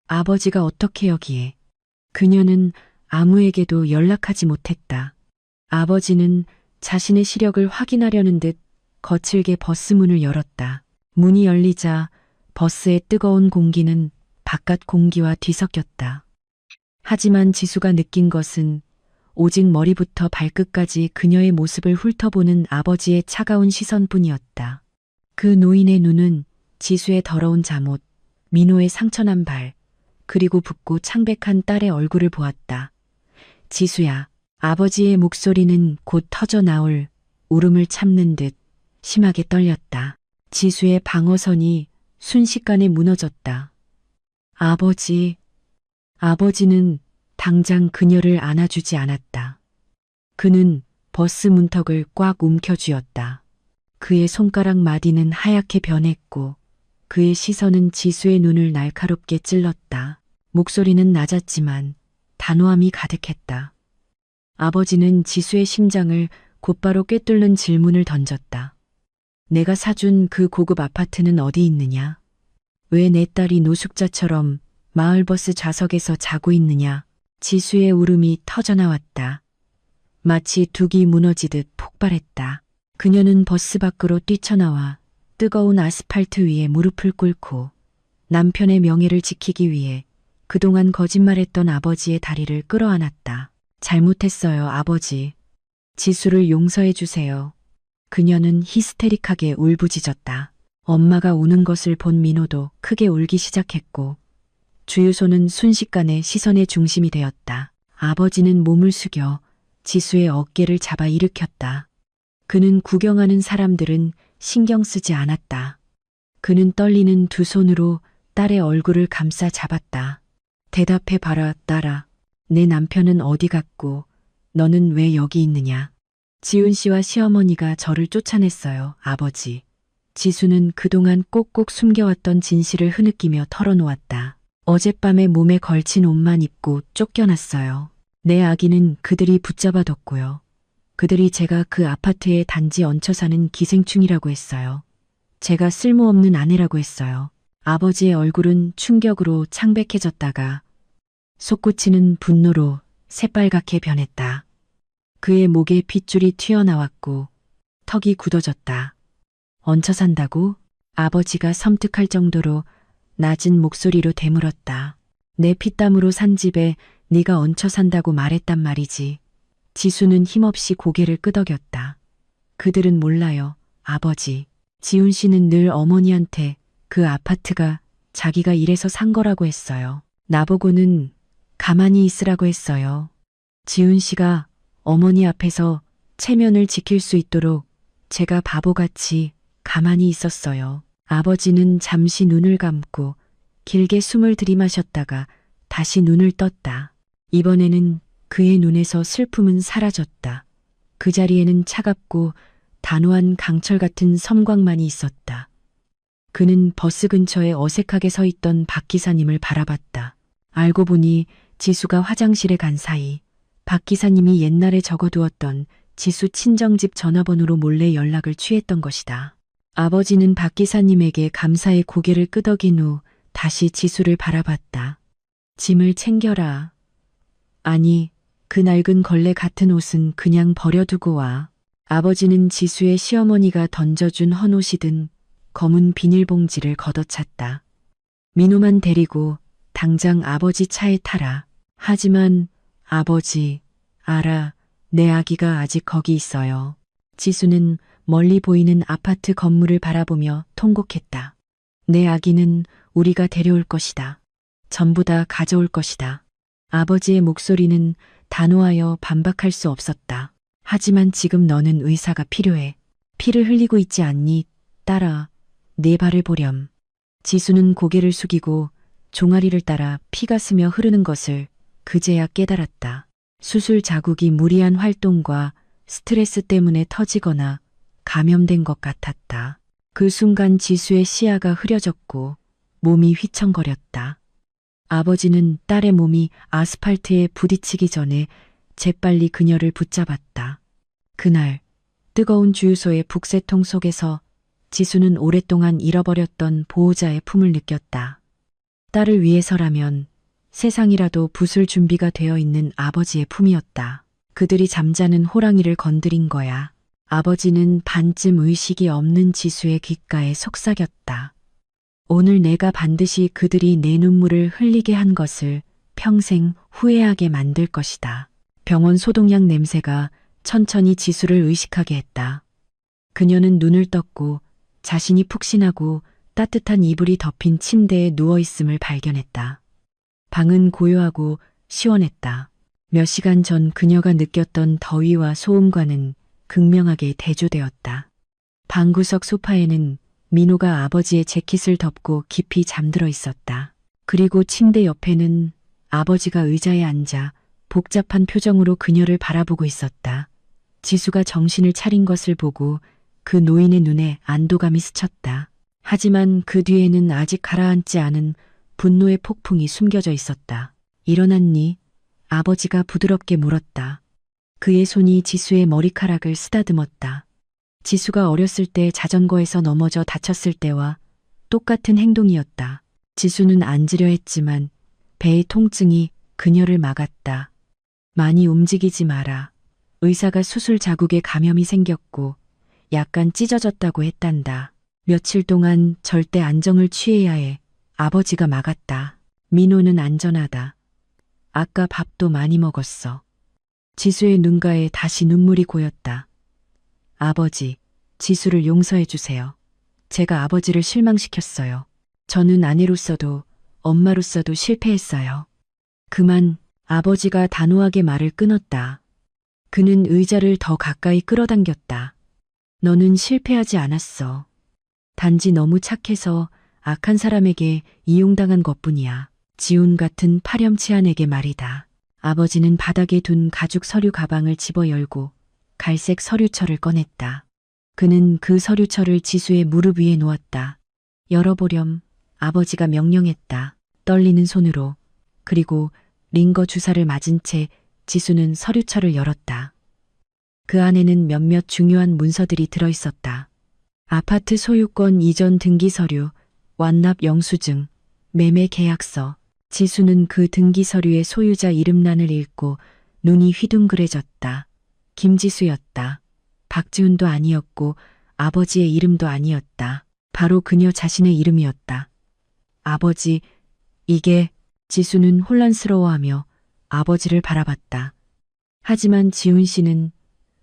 아버지가 어떻게 여기에? 그녀는 아무에게도 연락하지 못했다. 아버지는 자신의 시력을 확인하려는 듯 거칠게 버스 문을 열었다. 문이 열리자 버스의 뜨거운 공기는 바깥 공기와 뒤섞였다. 하지만 지수가 느낀 것은 오직 머리부터 발끝까지 그녀의 모습을 훑어보는 아버지의 차가운 시선뿐이었다. 그 노인의 눈은 지수의 더러운 잠옷, 민호의 상처난 발, 그리고 붓고 창백한 딸의 얼굴을 보았다. 지수야. 아버지의 목소리는 곧 터져 나올 울음을 참는 듯 심하게 떨렸다. 지수의 방어선이 순식간에 무너졌다. 아버지. 아버지는 당장 그녀를 안아주지 않았다. 그는 버스 문턱을 꽉 움켜쥐었다. 그의 손가락 마디는 하얗게 변했고 그의 시선은 지수의 눈을 날카롭게 찔렀다. 목소리는 낮았지만 단호함이 가득했다. 아버지는 지수의 심장을 곧바로 꿰뚫는 질문을 던졌다. 내가 사준 그 고급 아파트는 어디 있느냐? 왜 내 딸이 노숙자처럼 마을버스 좌석에서 자고 있느냐? 지수의 울음이 터져나왔다. 마치 둑이 무너지듯 폭발했다. 그녀는 버스 밖으로 뛰쳐나와 뜨거운 아스팔트 위에 무릎을 꿇고 남편의 명예를 지키기 위해 그동안 거짓말했던 아버지의 다리를 끌어안았다. 잘못했어요, 아버지. 지수를 용서해 주세요. 그녀는 히스테릭하게 울부짖었다. 엄마가 우는 것을 본 민호도 크게 울기 시작했고 주유소는 순식간에 시선의 중심이 되었다. 아버지는 몸을 숙여 지수의 어깨를 잡아 일으켰다. 그는 구경하는 사람들은 신경 쓰지 않았다. 그는 떨리는 두 손으로 딸의 얼굴을 감싸 잡았다. 대답해 봐라, 딸아. 내 남편은 어디 갔고 너는 왜 여기 있느냐? 지훈 씨와 시어머니가 저를 쫓아냈어요, 아버지. 지수는 그동안 꼭꼭 숨겨왔던 진실을 흐느끼며 털어놓았다. 어젯밤에 몸에 걸친 옷만 입고 쫓겨났어요. 내 아기는 그들이 붙잡아뒀고요. 그들이 제가 그 아파트에 단지 얹혀 사는 기생충이라고 했어요. 제가 쓸모없는 아내라고 했어요. 아버지의 얼굴은 충격으로 창백해졌다가 솟구치는 분노로 새빨갛게 변했다. 그의 목에 핏줄이 튀어나왔고 턱이 굳어졌다. 얹혀 산다고? 아버지가 섬뜩할 정도로 낮은 목소리로 되물었다. 내 피땀으로 산 집에 네가 얹혀 산다고 말했단 말이지. 지수는 힘없이 고개를 끄덕였다. 그들은 몰라요, 아버지. 지훈 씨는 늘 어머니한테 그 아파트가 자기가 일해서 산 거라고 했어요. 나보고는 가만히 있으라고 했어요. 지훈 씨가 어머니 앞에서 체면을 지킬 수 있도록 제가 바보같이 가만히 있었어요. 아버지는 잠시 눈을 감고 길게 숨을 들이마셨다가 다시 눈을 떴다. 이번에는 그의 눈에서 슬픔은 사라졌다. 그 자리에는 차갑고 단호한 강철 같은 섬광만이 있었다. 그는 버스 근처에 어색하게 서 있던 박 기사님을 바라봤다. 알고 보니 지수가 화장실에 간 사이 박 기사님이 옛날에 적어두었던 지수 친정집 전화번호로 몰래 연락을 취했던 것이다. 아버지는 박 기사님에게 감사의 고개를 끄덕인 후 다시 지수를 바라봤다. 짐을 챙겨라. 아니, 그 낡은 걸레 같은 옷은 그냥 버려두고 와. 아버지는 지수의 시어머니가 던져준 헌옷이든 검은 비닐봉지를 걷어찼다. 민호만 데리고 당장 아버지 차에 타라. 하지만 아버지, 알아. 내 아기가 아직 거기 있어요. 지수는 멀리 보이는 아파트 건물을 바라보며 통곡했다. 내 아기는 우리가 데려올 것이다. 전부 다 가져올 것이다. 아버지의 목소리는 단호하여 반박할 수 없었다. 하지만 지금 너는 의사가 필요해. 피를 흘리고 있지 않니? 딸아, 네 발을 보렴. 지수는 고개를 숙이고 종아리를 따라 피가 스며 흐르는 것을 그제야 깨달았다. 수술 자국이 무리한 활동과 스트레스 때문에 터지거나 감염된 것 같았다. 그 순간 지수의 시야가 흐려졌고 몸이 휘청거렸다. 아버지는 딸의 몸이 아스팔트에 부딪히기 전에 재빨리 그녀를 붙잡았다. 그날 뜨거운 주유소의 북새통 속에서 지수는 오랫동안 잃어버렸던 보호자의 품을 느꼈다. 딸을 위해서라면 세상이라도 부술 준비가 되어 있는 아버지의 품이었다. 그들이 잠자는 호랑이를 건드린 거야. 아버지는 반쯤 의식이 없는 지수의 귓가에 속삭였다. 오늘 내가 반드시 그들이 내 눈물을 흘리게 한 것을 평생 후회하게 만들 것이다. 병원 소독약 냄새가 천천히 지수를 의식하게 했다. 그녀는 눈을 떴고 자신이 푹신하고 따뜻한 이불이 덮인 침대에 누워있음을 발견했다. 방은 고요하고 시원했다. 몇 시간 전 그녀가 느꼈던 더위와 소음과는 극명하게 대조되었다. 방구석 소파에는 민호가 아버지의 재킷을 덮고 깊이 잠들어 있었다. 그리고 침대 옆에는 아버지가 의자에 앉아 복잡한 표정으로 그녀를 바라보고 있었다. 지수가 정신을 차린 것을 보고 그 노인의 눈에 안도감이 스쳤다. 하지만 그 뒤에는 아직 가라앉지 않은 분노의 폭풍이 숨겨져 있었다. 일어났니? 아버지가 부드럽게 물었다. 그의 손이 지수의 머리카락을 쓰다듬었다. 지수가 어렸을 때 자전거에서 넘어져 다쳤을 때와 똑같은 행동이었다. 지수는 앉으려 했지만 배의 통증이 그녀를 막았다. 많이 움직이지 마라. 의사가 수술 자국에 감염이 생겼고 약간 찢어졌다고 했단다. 며칠 동안 절대 안정을 취해야 해. 아버지가 막았다. 민호는 안전하다. 아까 밥도 많이 먹었어. 지수의 눈가에 다시 눈물이 고였다. 아버지, 지수를 용서해 주세요. 제가 아버지를 실망시켰어요. 저는 아내로서도 엄마로서도 실패했어요. 그만. 아버지가 단호하게 말을 끊었다. 그는 의자를 더 가까이 끌어당겼다. 너는 실패하지 않았어. 단지 너무 착해서 악한 사람에게 이용당한 것뿐이야. 지훈 같은 파렴치한에게 말이다. 아버지는 바닥에 둔 가죽 서류 가방을 집어 열고 갈색 서류철을 꺼냈다. 그는 그 서류철을 지수의 무릎 위에 놓았다. 열어보렴. 아버지가 명령했다. 떨리는 손으로. 그리고 링거 주사를 맞은 채 지수는 서류철을 열었다. 그 안에는 몇몇 중요한 문서들이 들어있었다. 아파트 소유권 이전 등기 서류, 완납 영수증, 매매 계약서. 지수는 그 등기 서류의 소유자 이름란을 읽고 눈이 휘둥그레졌다. 김지수였다. 박지훈도 아니었고 아버지의 이름도 아니었다. 바로 그녀 자신의 이름이었다. 아버지, 이게... 지수는 혼란스러워하며 아버지를 바라봤다. 하지만 지훈 씨는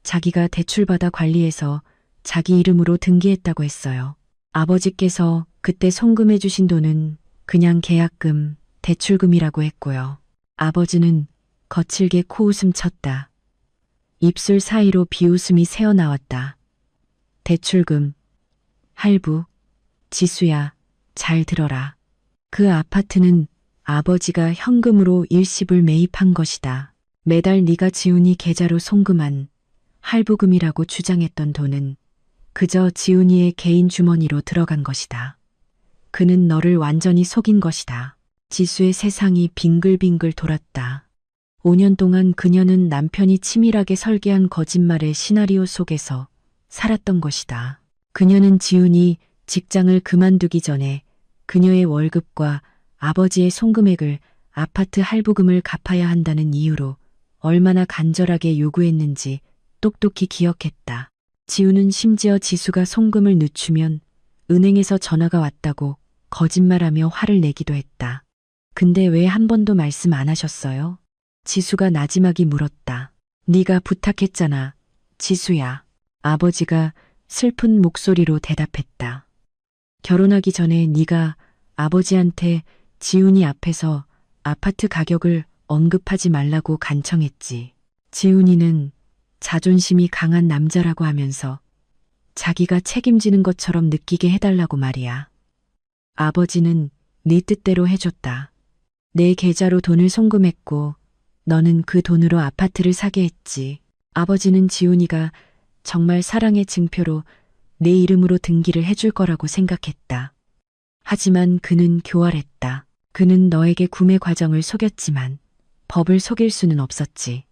자기가 대출받아 관리해서 자기 이름으로 등기했다고 했어요. 아버지께서 그때 송금해 주신 돈은 그냥 계약금, 대출금이라고 했고요. 아버지는 거칠게 코웃음 쳤다. 입술 사이로 비웃음이 새어나왔다. 대출금, 할부, 지수야, 잘 들어라. 그 아파트는 아버지가 현금으로 일시불 매입한 것이다. 매달 네가 지훈이 계좌로 송금한 할부금이라고 주장했던 돈은 그저 지훈이의 개인 주머니로 들어간 것이다. 그는 너를 완전히 속인 것이다. 지수의 세상이 빙글빙글 돌았다. 5년 동안 그녀는 남편이 치밀하게 설계한 거짓말의 시나리오 속에서 살았던 것이다. 그녀는 지훈이 직장을 그만두기 전에 그녀의 월급과 아버지의 송금액을 아파트 할부금을 갚아야 한다는 이유로 얼마나 간절하게 요구했는지 똑똑히 기억했다. 지훈은 심지어 지수가 송금을 늦추면 은행에서 전화가 왔다고 거짓말하며 화를 내기도 했다. 근데 왜 한 번도 말씀 안 하셨어요? 지수가 나지막이 물었다. 네가 부탁했잖아, 지수야. 아버지가 슬픈 목소리로 대답했다. 결혼하기 전에 네가 아버지한테 지훈이 앞에서 아파트 가격을 언급하지 말라고 간청했지. 지훈이는 자존심이 강한 남자라고 하면서 자기가 책임지는 것처럼 느끼게 해달라고 말이야. 아버지는 네 뜻대로 해줬다. 내 계좌로 돈을 송금했고 너는 그 돈으로 아파트를 사게 했지. 아버지는 지훈이가 정말 사랑의 증표로 내 이름으로 등기를 해줄 거라고 생각했다. 하지만 그는 교활했다. 그는 너에게 구매 과정을 속였지만 법을 속일 수는 없었지.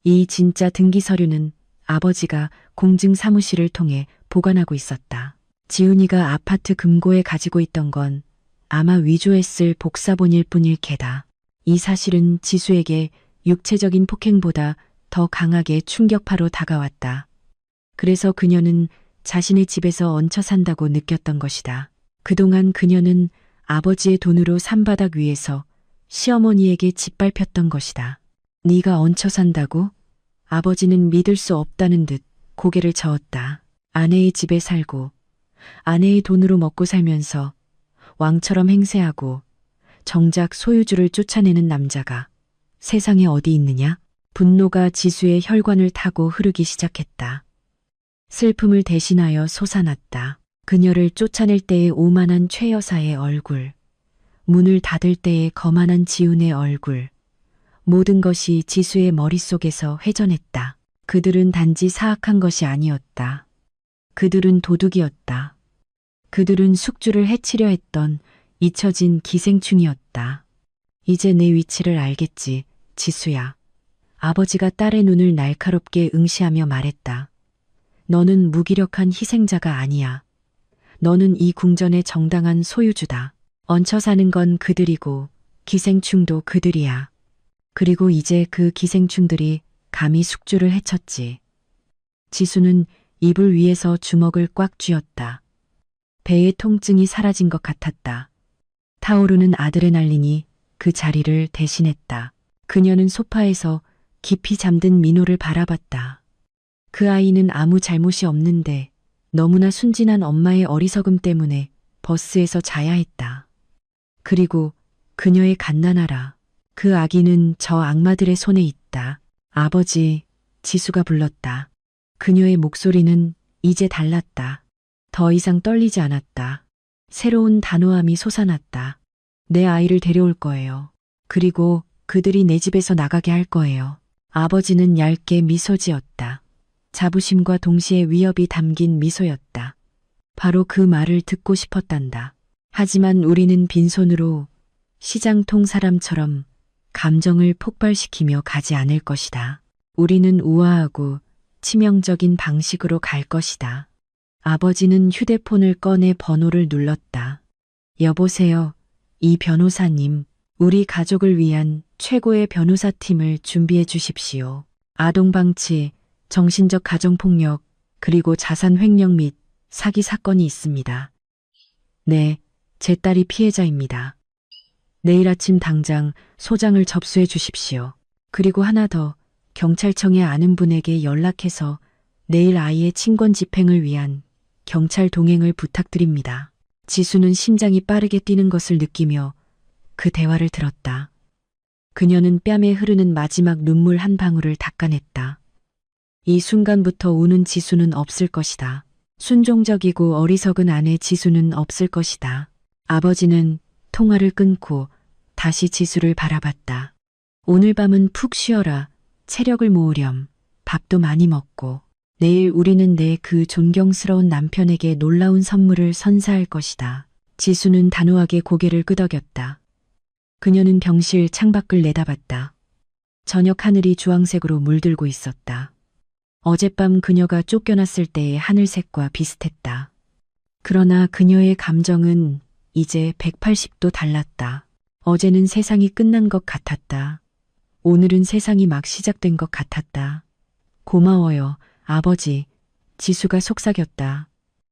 이 진짜 등기 서류는 아버지가 공증 사무실을 통해 보관하고 있었다. 지훈이가 아파트 금고에 가지고 있던 건 아마 위조했을 복사본일 뿐일 게다. 이 사실은 지수에게 육체적인 폭행보다 더 강하게 충격파로 다가왔다. 그래서 그녀는 자신의 집에서 얹혀 산다고 느꼈던 것이다. 그동안 그녀는 아버지의 돈으로 산바닥 위에서 시어머니에게 짓밟혔던 것이다. 네가 얹혀 산다고? 아버지는 믿을 수 없다는 듯 고개를 저었다. 아내의 집에 살고 아내의 돈으로 먹고 살면서 왕처럼 행세하고 정작 소유주를 쫓아내는 남자가 세상에 어디 있느냐? 분노가 지수의 혈관을 타고 흐르기 시작했다. 슬픔을 대신하여 솟아났다. 그녀를 쫓아낼 때의 오만한 최 여사의 얼굴, 문을 닫을 때의 거만한 지훈의 얼굴, 모든 것이 지수의 머릿속에서 회전했다. 그들은 단지 사악한 것이 아니었다. 그들은 도둑이었다. 그들은 숙주를 해치려 했던 잊혀진 기생충이었다. 이제 내 위치를 알겠지, 지수야. 아버지가 딸의 눈을 날카롭게 응시하며 말했다. 너는 무기력한 희생자가 아니야. 너는 이 궁전의 정당한 소유주다. 얹혀 사는 건 그들이고 기생충도 그들이야. 그리고 이제 그 기생충들이 감히 숙주를 해쳤지. 지수는 이불 위에서 주먹을 꽉 쥐었다. 배의 통증이 사라진 것 같았다. 타오르는 아드레날린이 그 자리를 대신했다. 그녀는 소파에서 깊이 잠든 민호를 바라봤다. 그 아이는 아무 잘못이 없는데 너무나 순진한 엄마의 어리석음 때문에 버스에서 자야 했다. 그리고 그녀의 갓난아라. 그 아기는 저 악마들의 손에 있다. 아버지, 지수가 불렀다. 그녀의 목소리는 이제 달랐다. 더 이상 떨리지 않았다. 새로운 단호함이 솟아났다. 내 아이를 데려올 거예요. 그리고 그들이 내 집에서 나가게 할 거예요. 아버지는 얇게 미소 지었다. 자부심과 동시에 위협이 담긴 미소였다. 바로 그 말을 듣고 싶었단다. 하지만 우리는 빈손으로 시장통 사람처럼 감정을 폭발시키며 가지 않을 것이다. 우리는 우아하고 치명적인 방식으로 갈 것이다. 아버지는 휴대폰을 꺼내 번호를 눌렀다. 여보세요, 이 변호사님. 우리 가족을 위한 최고의 변호사팀을 준비해 주십시오. 아동방치, 정신적 가정폭력, 그리고 자산 횡령 및 사기 사건이 있습니다. 네, 제 딸이 피해자입니다. 내일 아침 당장 소장을 접수해 주십시오. 그리고 하나 더, 경찰청에 아는 분에게 연락해서 내일 아이의 친권 집행을 위한 경찰 동행을 부탁드립니다. 지수는 심장이 빠르게 뛰는 것을 느끼며 그 대화를 들었다. 그녀는 뺨에 흐르는 마지막 눈물 한 방울을 닦아냈다. 이 순간부터 우는 지수는 없을 것이다. 순종적이고 어리석은 아내 지수는 없을 것이다. 아버지는 통화를 끊고 다시 지수를 바라봤다. 오늘 밤은 푹 쉬어라. 체력을 모으렴. 밥도 많이 먹고. 내일 우리는 내 그 존경스러운 남편에게 놀라운 선물을 선사할 것이다. 지수는 단호하게 고개를 끄덕였다. 그녀는 병실 창밖을 내다봤다. 저녁 하늘이 주황색으로 물들고 있었다. 어젯밤 그녀가 쫓겨났을 때의 하늘색과 비슷했다. 그러나 그녀의 감정은 이제 180도 달랐다. 어제는 세상이 끝난 것 같았다. 오늘은 세상이 막 시작된 것 같았다. 고마워요, 아버지. 지수가 속삭였다.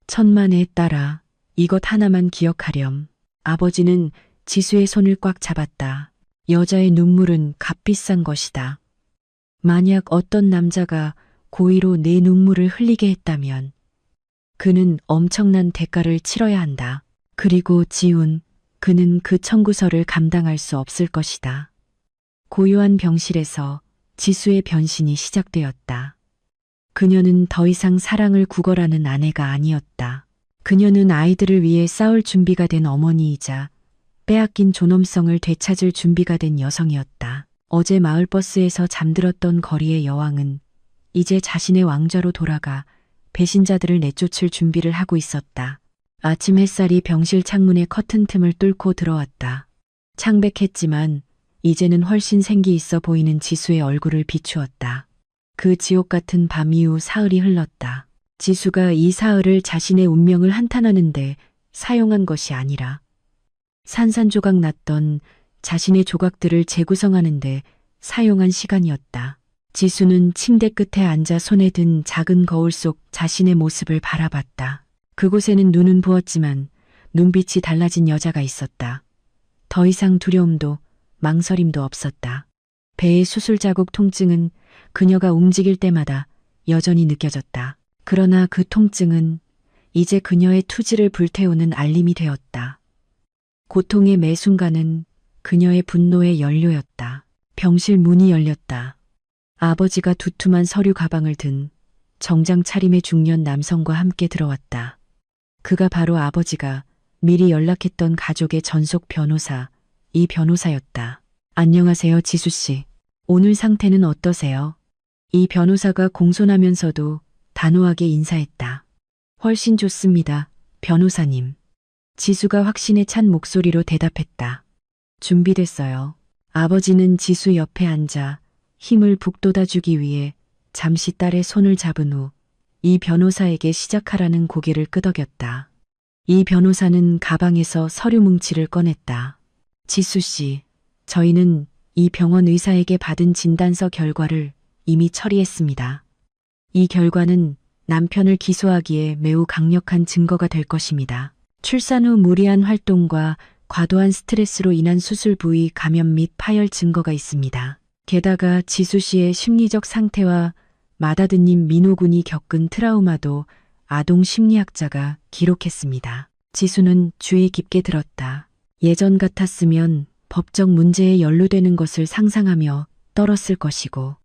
천만의 딸아, 이것 하나만 기억하렴. 아버지는 지수의 손을 꽉 잡았다. 여자의 눈물은 값비싼 것이다. 만약 어떤 남자가 고의로 내 눈물을 흘리게 했다면 그는 엄청난 대가를 치러야 한다. 그리고 지훈, 그는 그 청구서를 감당할 수 없을 것이다. 고요한 병실에서 지수의 변신이 시작되었다. 그녀는 더 이상 사랑을 구걸하는 아내가 아니었다. 그녀는 아이들을 위해 싸울 준비가 된 어머니이자 빼앗긴 존엄성을 되찾을 준비가 된 여성이었다. 어제 마을버스에서 잠들었던 거리의 여왕은 이제 자신의 왕좌로 돌아가 배신자들을 내쫓을 준비를 하고 있었다. 아침 햇살이 병실 창문의 커튼 틈을 뚫고 들어왔다. 창백했지만 이제는 훨씬 생기 있어 보이는 지수의 얼굴을 비추었다. 그 지옥 같은 밤 이후 사흘이 흘렀다. 지수가 이 사흘을 자신의 운명을 한탄하는데 사용한 것이 아니라 산산조각 났던 자신의 조각들을 재구성하는데 사용한 시간이었다. 지수는 침대 끝에 앉아 손에 든 작은 거울 속 자신의 모습을 바라봤다. 그곳에는 눈은 부었지만 눈빛이 달라진 여자가 있었다. 더 이상 두려움도 망설임도 없었다. 배의 수술 자국 통증은 그녀가 움직일 때마다 여전히 느껴졌다. 그러나 그 통증은 이제 그녀의 투지를 불태우는 알림이 되었다. 고통의 매 순간은 그녀의 분노의 연료였다. 병실 문이 열렸다. 아버지가 두툼한 서류 가방을 든 정장 차림의 중년 남성과 함께 들어왔다. 그가 바로 아버지가 미리 연락했던 가족의 전속 변호사, 이 변호사였다. 안녕하세요, 지수 씨. 오늘 상태는 어떠세요? 이 변호사가 공손하면서도 단호하게 인사했다. 훨씬 좋습니다, 변호사님. 지수가 확신에 찬 목소리로 대답했다. 준비됐어요. 아버지는 지수 옆에 앉아 힘을 북돋아주기 위해 잠시 딸의 손을 잡은 후 이 변호사에게 시작하라는 고개를 끄덕였다. 이 변호사는 가방에서 서류 뭉치를 꺼냈다. 지수 씨, 저희는 이 병원 의사에게 받은 진단서 결과를 이미 처리했습니다. 이 결과는 남편을 기소하기에 매우 강력한 증거가 될 것입니다. 출산 후 무리한 활동과 과도한 스트레스로 인한 수술 부위 감염 및 파열 증거가 있습니다. 게다가 지수 씨의 심리적 상태와 맏아드님 민호 군이 겪은 트라우마도 아동 심리학자가 기록했습니다. 지수는 주의 깊게 들었다. 예전 같았으면 법적 문제에 연루되는 것을 상상하며 떨었을 것이고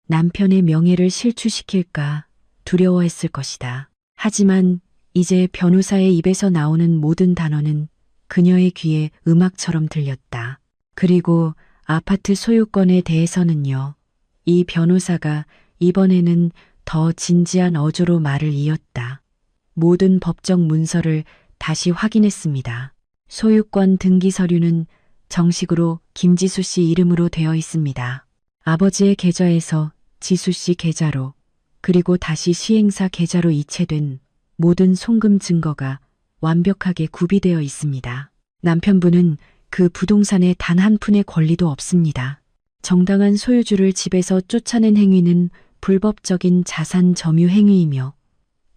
남편의 명예를 실추시킬까 두려워했을 것이다. 하지만 이제 변호사의 입에서 나오는 모든 단어는 그녀의 귀에 음악처럼 들렸다. 그리고 아파트 소유권에 대해서는요. 이 변호사가 이번에는 더 진지한 어조로 말을 이었다. 모든 법적 문서를 다시 확인했습니다. 소유권 등기 서류는 정식으로 김지수 씨 이름으로 되어 있습니다. 아버지의 계좌에서 지수 씨 계좌로 그리고 다시 시행사 계좌로 이체된 모든 송금 증거가 완벽하게 구비되어 있습니다. 남편분은 그 부동산에 단 한 푼의 권리도 없습니다. 정당한 소유주를 집에서 쫓아낸 행위는 불법적인 자산 점유 행위이며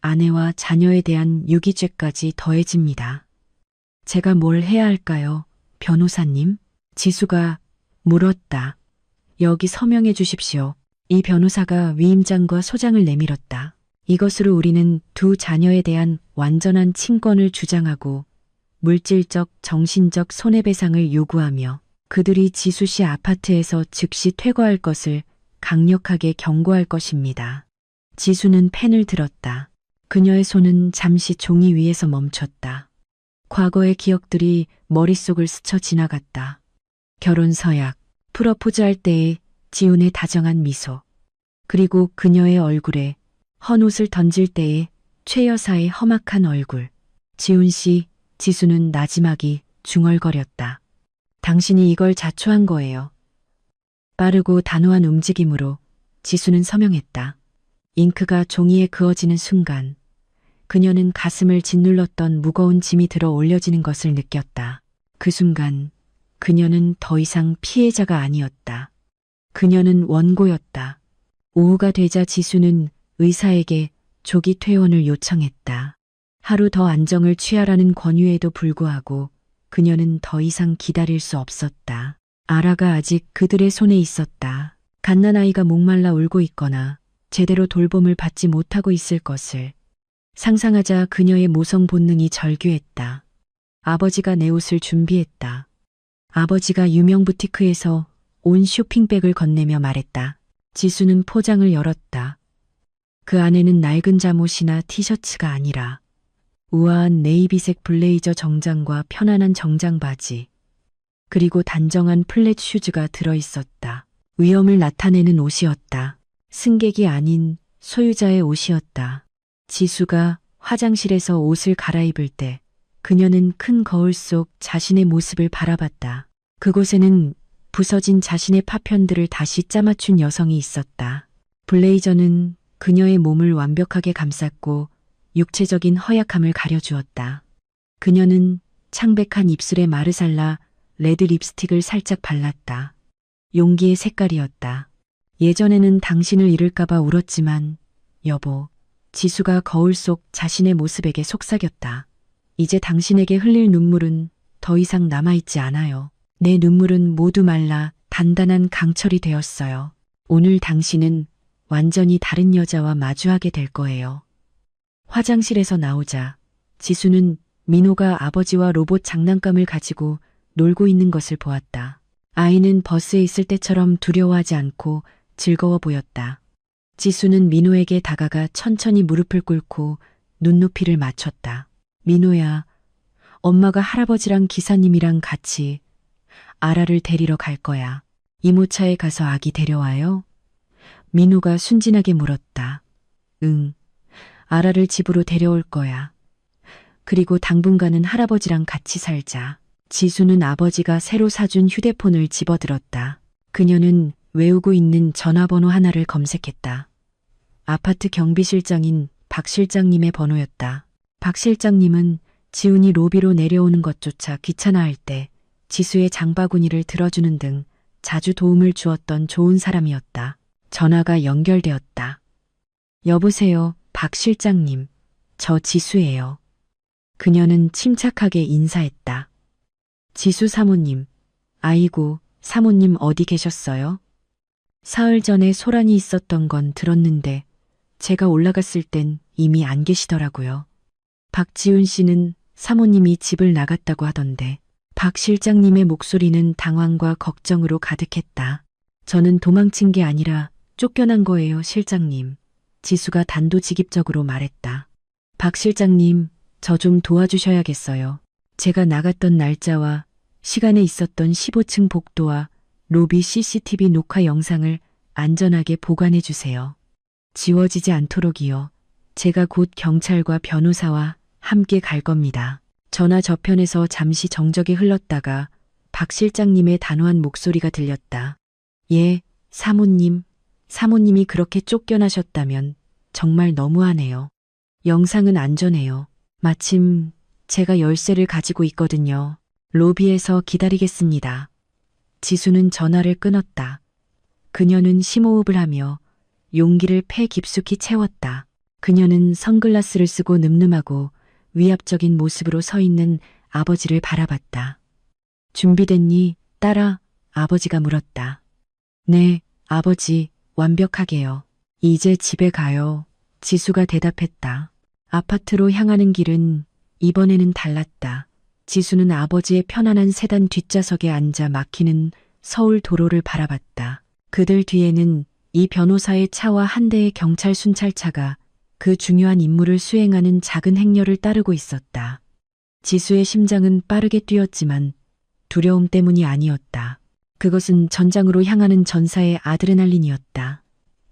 아내와 자녀에 대한 유기죄까지 더해집니다. 제가 뭘 해야 할까요, 변호사님? 지수가 물었다. 여기 서명해 주십시오. 이 변호사가 위임장과 소장을 내밀었다. 이것으로 우리는 두 자녀에 대한 완전한 친권을 주장하고 물질적, 정신적 손해배상을 요구하며 그들이 지수 씨 아파트에서 즉시 퇴거할 것을 강력하게 경고할 것입니다. 지수는 펜을 들었다. 그녀의 손은 잠시 종이 위에서 멈췄다. 과거의 기억들이 머릿속을 스쳐 지나갔다. 결혼 서약, 프러포즈할 때의 지훈의 다정한 미소, 그리고 그녀의 얼굴에 헌옷을 던질 때의 최 여사의 험악한 얼굴. 지훈 씨, 지수는 나지막이 중얼거렸다. 당신이 이걸 자초한 거예요. 빠르고 단호한 움직임으로 지수는 서명했다. 잉크가 종이에 그어지는 순간 그녀는 가슴을 짓눌렀던 무거운 짐이 들어 올려지는 것을 느꼈다. 그 순간 그녀는 더 이상 피해자가 아니었다. 그녀는 원고였다. 오후가 되자 지수는 의사에게 조기 퇴원을 요청했다. 하루 더 안정을 취하라는 권유에도 불구하고 그녀는 더 이상 기다릴 수 없었다. 아라가 아직 그들의 손에 있었다. 갓난아이가 목말라 울고 있거나 제대로 돌봄을 받지 못하고 있을 것을 상상하자 그녀의 모성 본능이 절규했다. 아버지가 내 옷을 준비했다. 아버지가 유명 부티크에서 온 쇼핑백을 건네며 말했다. 지수는 포장을 열었다. 그 안에는 낡은 잠옷이나 티셔츠가 아니라 우아한 네이비색 블레이저 정장과 편안한 정장 바지, 그리고 단정한 플랫 슈즈가 들어있었다. 위험을 나타내는 옷이었다. 승객이 아닌 소유자의 옷이었다. 지수가 화장실에서 옷을 갈아입을 때 그녀는 큰 거울 속 자신의 모습을 바라봤다. 그곳에는 부서진 자신의 파편들을 다시 짜맞춘 여성이 있었다. 블레이저는 그녀의 몸을 완벽하게 감쌌고 육체적인 허약함을 가려주었다. 그녀는 창백한 입술에 마르살라 레드 립스틱을 살짝 발랐다. 용기의 색깔이었다. 예전에는 당신을 잃을까봐 울었지만 여보, 지수가 거울 속 자신의 모습에게 속삭였다. 이제 당신에게 흘릴 눈물은 더 이상 남아있지 않아요. 내 눈물은 모두 말라 단단한 강철이 되었어요. 오늘 당신은 완전히 다른 여자와 마주하게 될 거예요. 화장실에서 나오자 지수는 민호가 아버지와 로봇 장난감을 가지고 놀고 있는 것을 보았다. 아이는 버스에 있을 때처럼 두려워하지 않고 즐거워 보였다. 지수는 민호에게 다가가 천천히 무릎을 꿇고 눈높이를 맞췄다. 민호야, 엄마가 할아버지랑 기사님이랑 같이 아라를 데리러 갈 거야. 이모차에 가서 아기 데려와요? 민호가 순진하게 물었다. 응, 아라를 집으로 데려올 거야. 그리고 당분간은 할아버지랑 같이 살자. 지수는 아버지가 새로 사준 휴대폰을 집어들었다. 그녀는 외우고 있는 전화번호 하나를 검색했다. 아파트 경비실장인 박 실장님의 번호였다. 박 실장님은 지훈이 로비로 내려오는 것조차 귀찮아할 때 지수의 장바구니를 들어주는 등 자주 도움을 주었던 좋은 사람이었다. 전화가 연결되었다. 여보세요, 박 실장님. 저 지수예요. 그녀는 침착하게 인사했다. 지수 사모님. 아이고, 사모님 어디 계셨어요? 사흘 전에 소란이 있었던 건 들었는데 제가 올라갔을 땐 이미 안 계시더라고요. 박지훈 씨는 사모님이 집을 나갔다고 하던데 박 실장님의 목소리는 당황과 걱정으로 가득했다. 저는 도망친 게 아니라 쫓겨난 거예요, 실장님. 지수가 단도직입적으로 말했다. 박 실장님, 저 좀 도와주셔야겠어요. 제가 나갔던 날짜와 시간에 있었던 15층 복도와 로비 CCTV 녹화 영상을 안전하게 보관해 주세요. 지워지지 않도록이요. 제가 곧 경찰과 변호사와 함께 갈 겁니다. 전화 저편에서 잠시 정적이 흘렀다가 박 실장님의 단호한 목소리가 들렸다. 예, 사모님. 사모님이 그렇게 쫓겨나셨다면 정말 너무하네요. 영상은 안전해요. 마침 제가 열쇠를 가지고 있거든요. 로비에서 기다리겠습니다. 지수는 전화를 끊었다. 그녀는 심호흡을 하며 용기를 폐 깊숙이 채웠다. 그녀는 선글라스를 쓰고 늠름하고 위압적인 모습으로 서 있는 아버지를 바라봤다. 준비됐니, 딸아? 아버지가 물었다. 네, 아버지, 완벽하게요. 이제 집에 가요. 지수가 대답했다. 아파트로 향하는 길은 이번에는 달랐다. 지수는 아버지의 편안한 세단 뒷좌석에 앉아 막히는 서울 도로를 바라봤다. 그들 뒤에는 이 변호사의 차와 한 대의 경찰 순찰차가 그 중요한 임무를 수행하는 작은 행렬을 따르고 있었다. 지수의 심장은 빠르게 뛰었지만 두려움 때문이 아니었다. 그것은 전장으로 향하는 전사의 아드레날린이었다.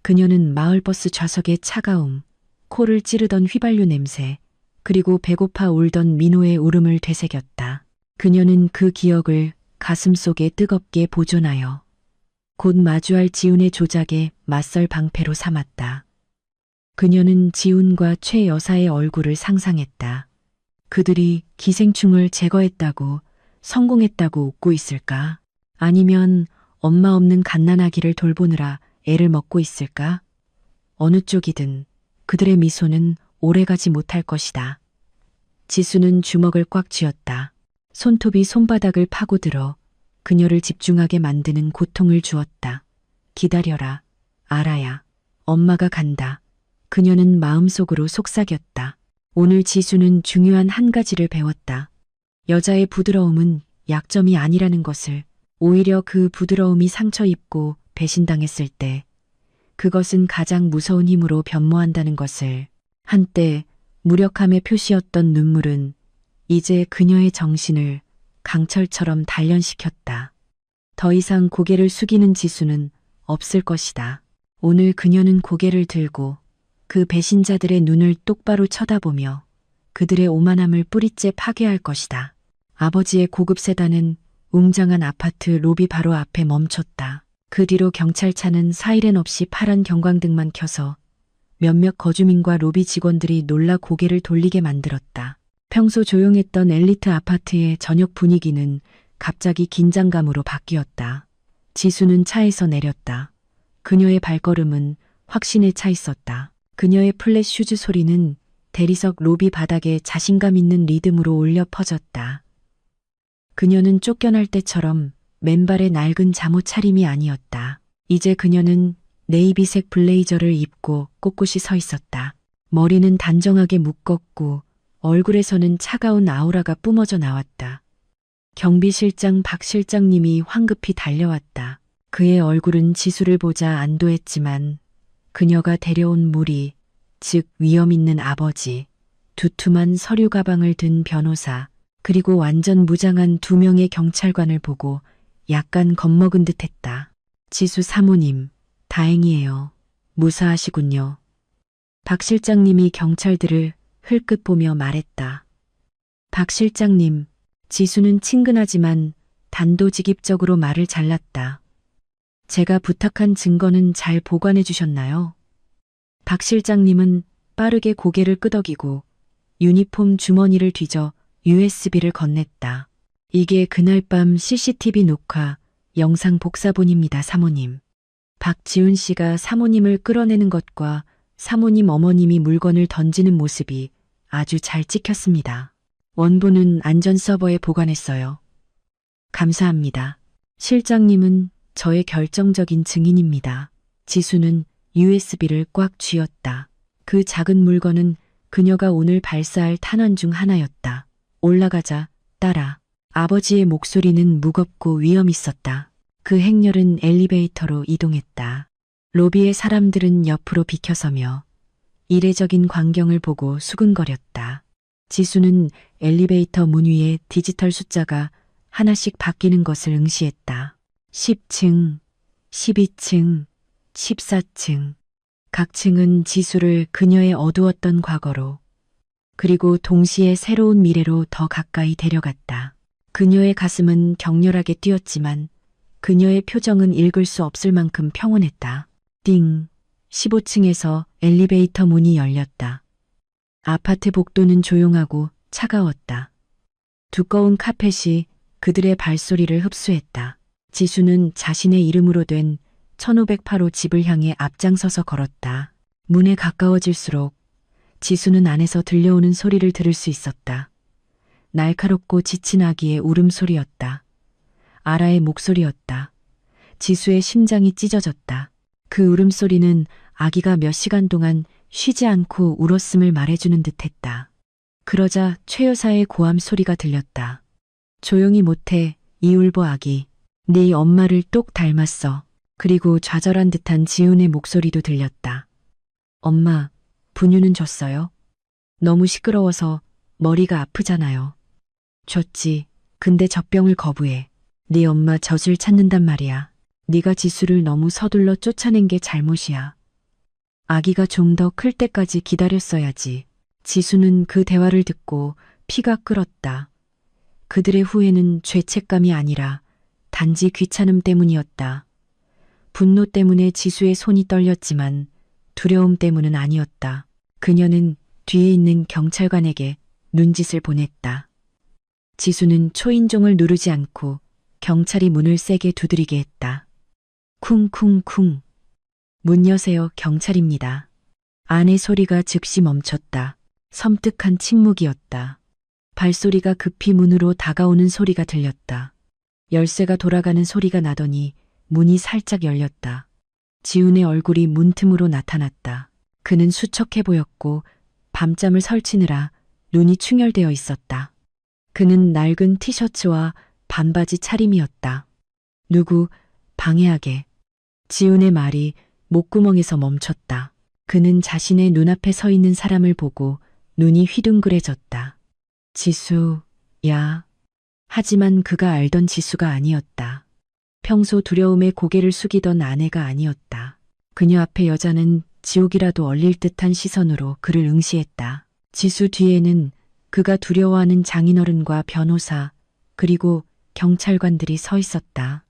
그녀는 마을버스 좌석의 차가움, 코를 찌르던 휘발유 냄새, 그리고 배고파 울던 민호의 울음을 되새겼다. 그녀는 그 기억을 가슴속에 뜨겁게 보존하여 곧 마주할 지훈의 조작에 맞설 방패로 삼았다. 그녀는 지훈과 최 여사의 얼굴을 상상했다. 그들이 기생충을 제거했다고, 성공했다고 웃고 있을까? 아니면 엄마 없는 갓난아기를 돌보느라 애를 먹고 있을까? 어느 쪽이든 그들의 미소는 오래가지 못할 것이다. 지수는 주먹을 꽉 쥐었다. 손톱이 손바닥을 파고들어 그녀를 집중하게 만드는 고통을 주었다. 기다려라, 알아야. 엄마가 간다. 그녀는 마음속으로 속삭였다. 오늘 지수는 중요한 한 가지를 배웠다. 여자의 부드러움은 약점이 아니라는 것을, 오히려 그 부드러움이 상처 입고 배신당했을 때 그것은 가장 무서운 힘으로 변모한다는 것을. 한때 무력함의 표시였던 눈물은 이제 그녀의 정신을 강철처럼 단련시켰다. 더 이상 고개를 숙이는 지수는 없을 것이다. 오늘 그녀는 고개를 들고 그 배신자들의 눈을 똑바로 쳐다보며 그들의 오만함을 뿌리째 파괴할 것이다. 아버지의 고급 세단은 웅장한 아파트 로비 바로 앞에 멈췄다. 그 뒤로 경찰차는 사이렌 없이 파란 경광등만 켜서 몇몇 거주민과 로비 직원들이 놀라 고개를 돌리게 만들었다. 평소 조용했던 엘리트 아파트의 저녁 분위기는 갑자기 긴장감으로 바뀌었다. 지수는 차에서 내렸다. 그녀의 발걸음은 확신에 차 있었다. 그녀의 플랫 슈즈 소리는 대리석 로비 바닥에 자신감 있는 리듬으로 울려 퍼졌다. 그녀는 쫓겨날 때처럼 맨발의 낡은 잠옷 차림이 아니었다. 이제 그녀는 네이비색 블레이저를 입고 꼿꼿이 서 있었다. 머리는 단정하게 묶었고 얼굴에서는 차가운 아우라가 뿜어져 나왔다. 경비실장 박 실장님이 황급히 달려왔다. 그의 얼굴은 지수를 보자 안도했지만 그녀가 데려온 무리, 즉 위험 있는 아버지, 두툼한 서류 가방을 든 변호사, 그리고 완전 무장한 2명의 경찰관을 보고 약간 겁먹은 듯 했다. 지수 사모님, 다행이에요. 무사하시군요. 박 실장님이 경찰들을 흘끗 보며 말했다. 박 실장님, 지수는 친근하지만 단도직입적으로 말을 잘랐다. 제가 부탁한 증거는 잘 보관해 주셨나요? 박 실장님은 빠르게 고개를 끄덕이고 유니폼 주머니를 뒤져 USB를 건넸다. 이게 그날 밤 CCTV 녹화 영상 복사본입니다, 사모님. 박지훈 씨가 사모님을 끌어내는 것과 사모님 어머님이 물건을 던지는 모습이 아주 잘 찍혔습니다. 원본은 안전 서버에 보관했어요. 감사합니다. 실장님은 저의 결정적인 증인입니다. 지수는 USB를 꽉 쥐었다. 그 작은 물건은 그녀가 오늘 발사할 탄환 중 하나였다. 올라가자, 딸아. 아버지의 목소리는 무겁고 위험 있었다. 그 행렬은 엘리베이터로 이동했다. 로비의 사람들은 옆으로 비켜서며 이례적인 광경을 보고 수근거렸다. 지수는 엘리베이터 문 위에 디지털 숫자가 하나씩 바뀌는 것을 응시했다. 10층, 12층, 14층. 각 층은 지수를 그녀의 어두웠던 과거로, 그리고 동시에 새로운 미래로 더 가까이 데려갔다. 그녀의 가슴은 격렬하게 뛰었지만 그녀의 표정은 읽을 수 없을 만큼 평온했다. 띵! 15층에서 엘리베이터 문이 열렸다. 아파트 복도는 조용하고 차가웠다. 두꺼운 카펫이 그들의 발소리를 흡수했다. 지수는 자신의 이름으로 된 1508호 집을 향해 앞장서서 걸었다. 문에 가까워질수록 지수는 안에서 들려오는 소리를 들을 수 있었다. 날카롭고 지친 아기의 울음소리였다. 아라의 목소리였다. 지수의 심장이 찢어졌다. 그 울음소리는 아기가 몇 시간 동안 쉬지 않고 울었음을 말해주는 듯했다. 그러자 최 여사의 고함 소리가 들렸다. 조용히 못해, 이울보 아기. 네 엄마를 똑 닮았어. 그리고 좌절한 듯한 지훈의 목소리도 들렸다. 엄마, 분유는 줬어요? 너무 시끄러워서 머리가 아프잖아요. 줬지. 근데 젖병을 거부해. 네 엄마 젖을 찾는단 말이야. 네가 지수를 너무 서둘러 쫓아낸 게 잘못이야. 아기가 좀 더 클 때까지 기다렸어야지. 지수는 그 대화를 듣고 피가 끓었다. 그들의 후회는 죄책감이 아니라 단지 귀찮음 때문이었다. 분노 때문에 지수의 손이 떨렸지만 두려움 때문은 아니었다. 그녀는 뒤에 있는 경찰관에게 눈짓을 보냈다. 지수는 초인종을 누르지 않고 경찰이 문을 세게 두드리게 했다. 쿵쿵쿵. 문 여세요, 경찰입니다. 안의 소리가 즉시 멈췄다. 섬뜩한 침묵이었다. 발소리가 급히 문으로 다가오는 소리가 들렸다. 열쇠가 돌아가는 소리가 나더니 문이 살짝 열렸다. 지훈의 얼굴이 문틈으로 나타났다. 그는 수척해 보였고 밤잠을 설치느라 눈이 충혈되어 있었다. 그는 낡은 티셔츠와 반바지 차림이었다. 누구, 방해하게. 지훈의 말이 목구멍에서 멈췄다. 그는 자신의 눈앞에 서 있는 사람을 보고 눈이 휘둥그레졌다. 지수야. 하지만 그가 알던 지수가 아니었다. 평소 두려움에 고개를 숙이던 아내가 아니었다. 그녀 앞에 여자는 지옥이라도 얼릴 듯한 시선으로 그를 응시했다. 지수 뒤에는 그가 두려워하는 장인어른과 변호사, 그리고 경찰관들이 서 있었다.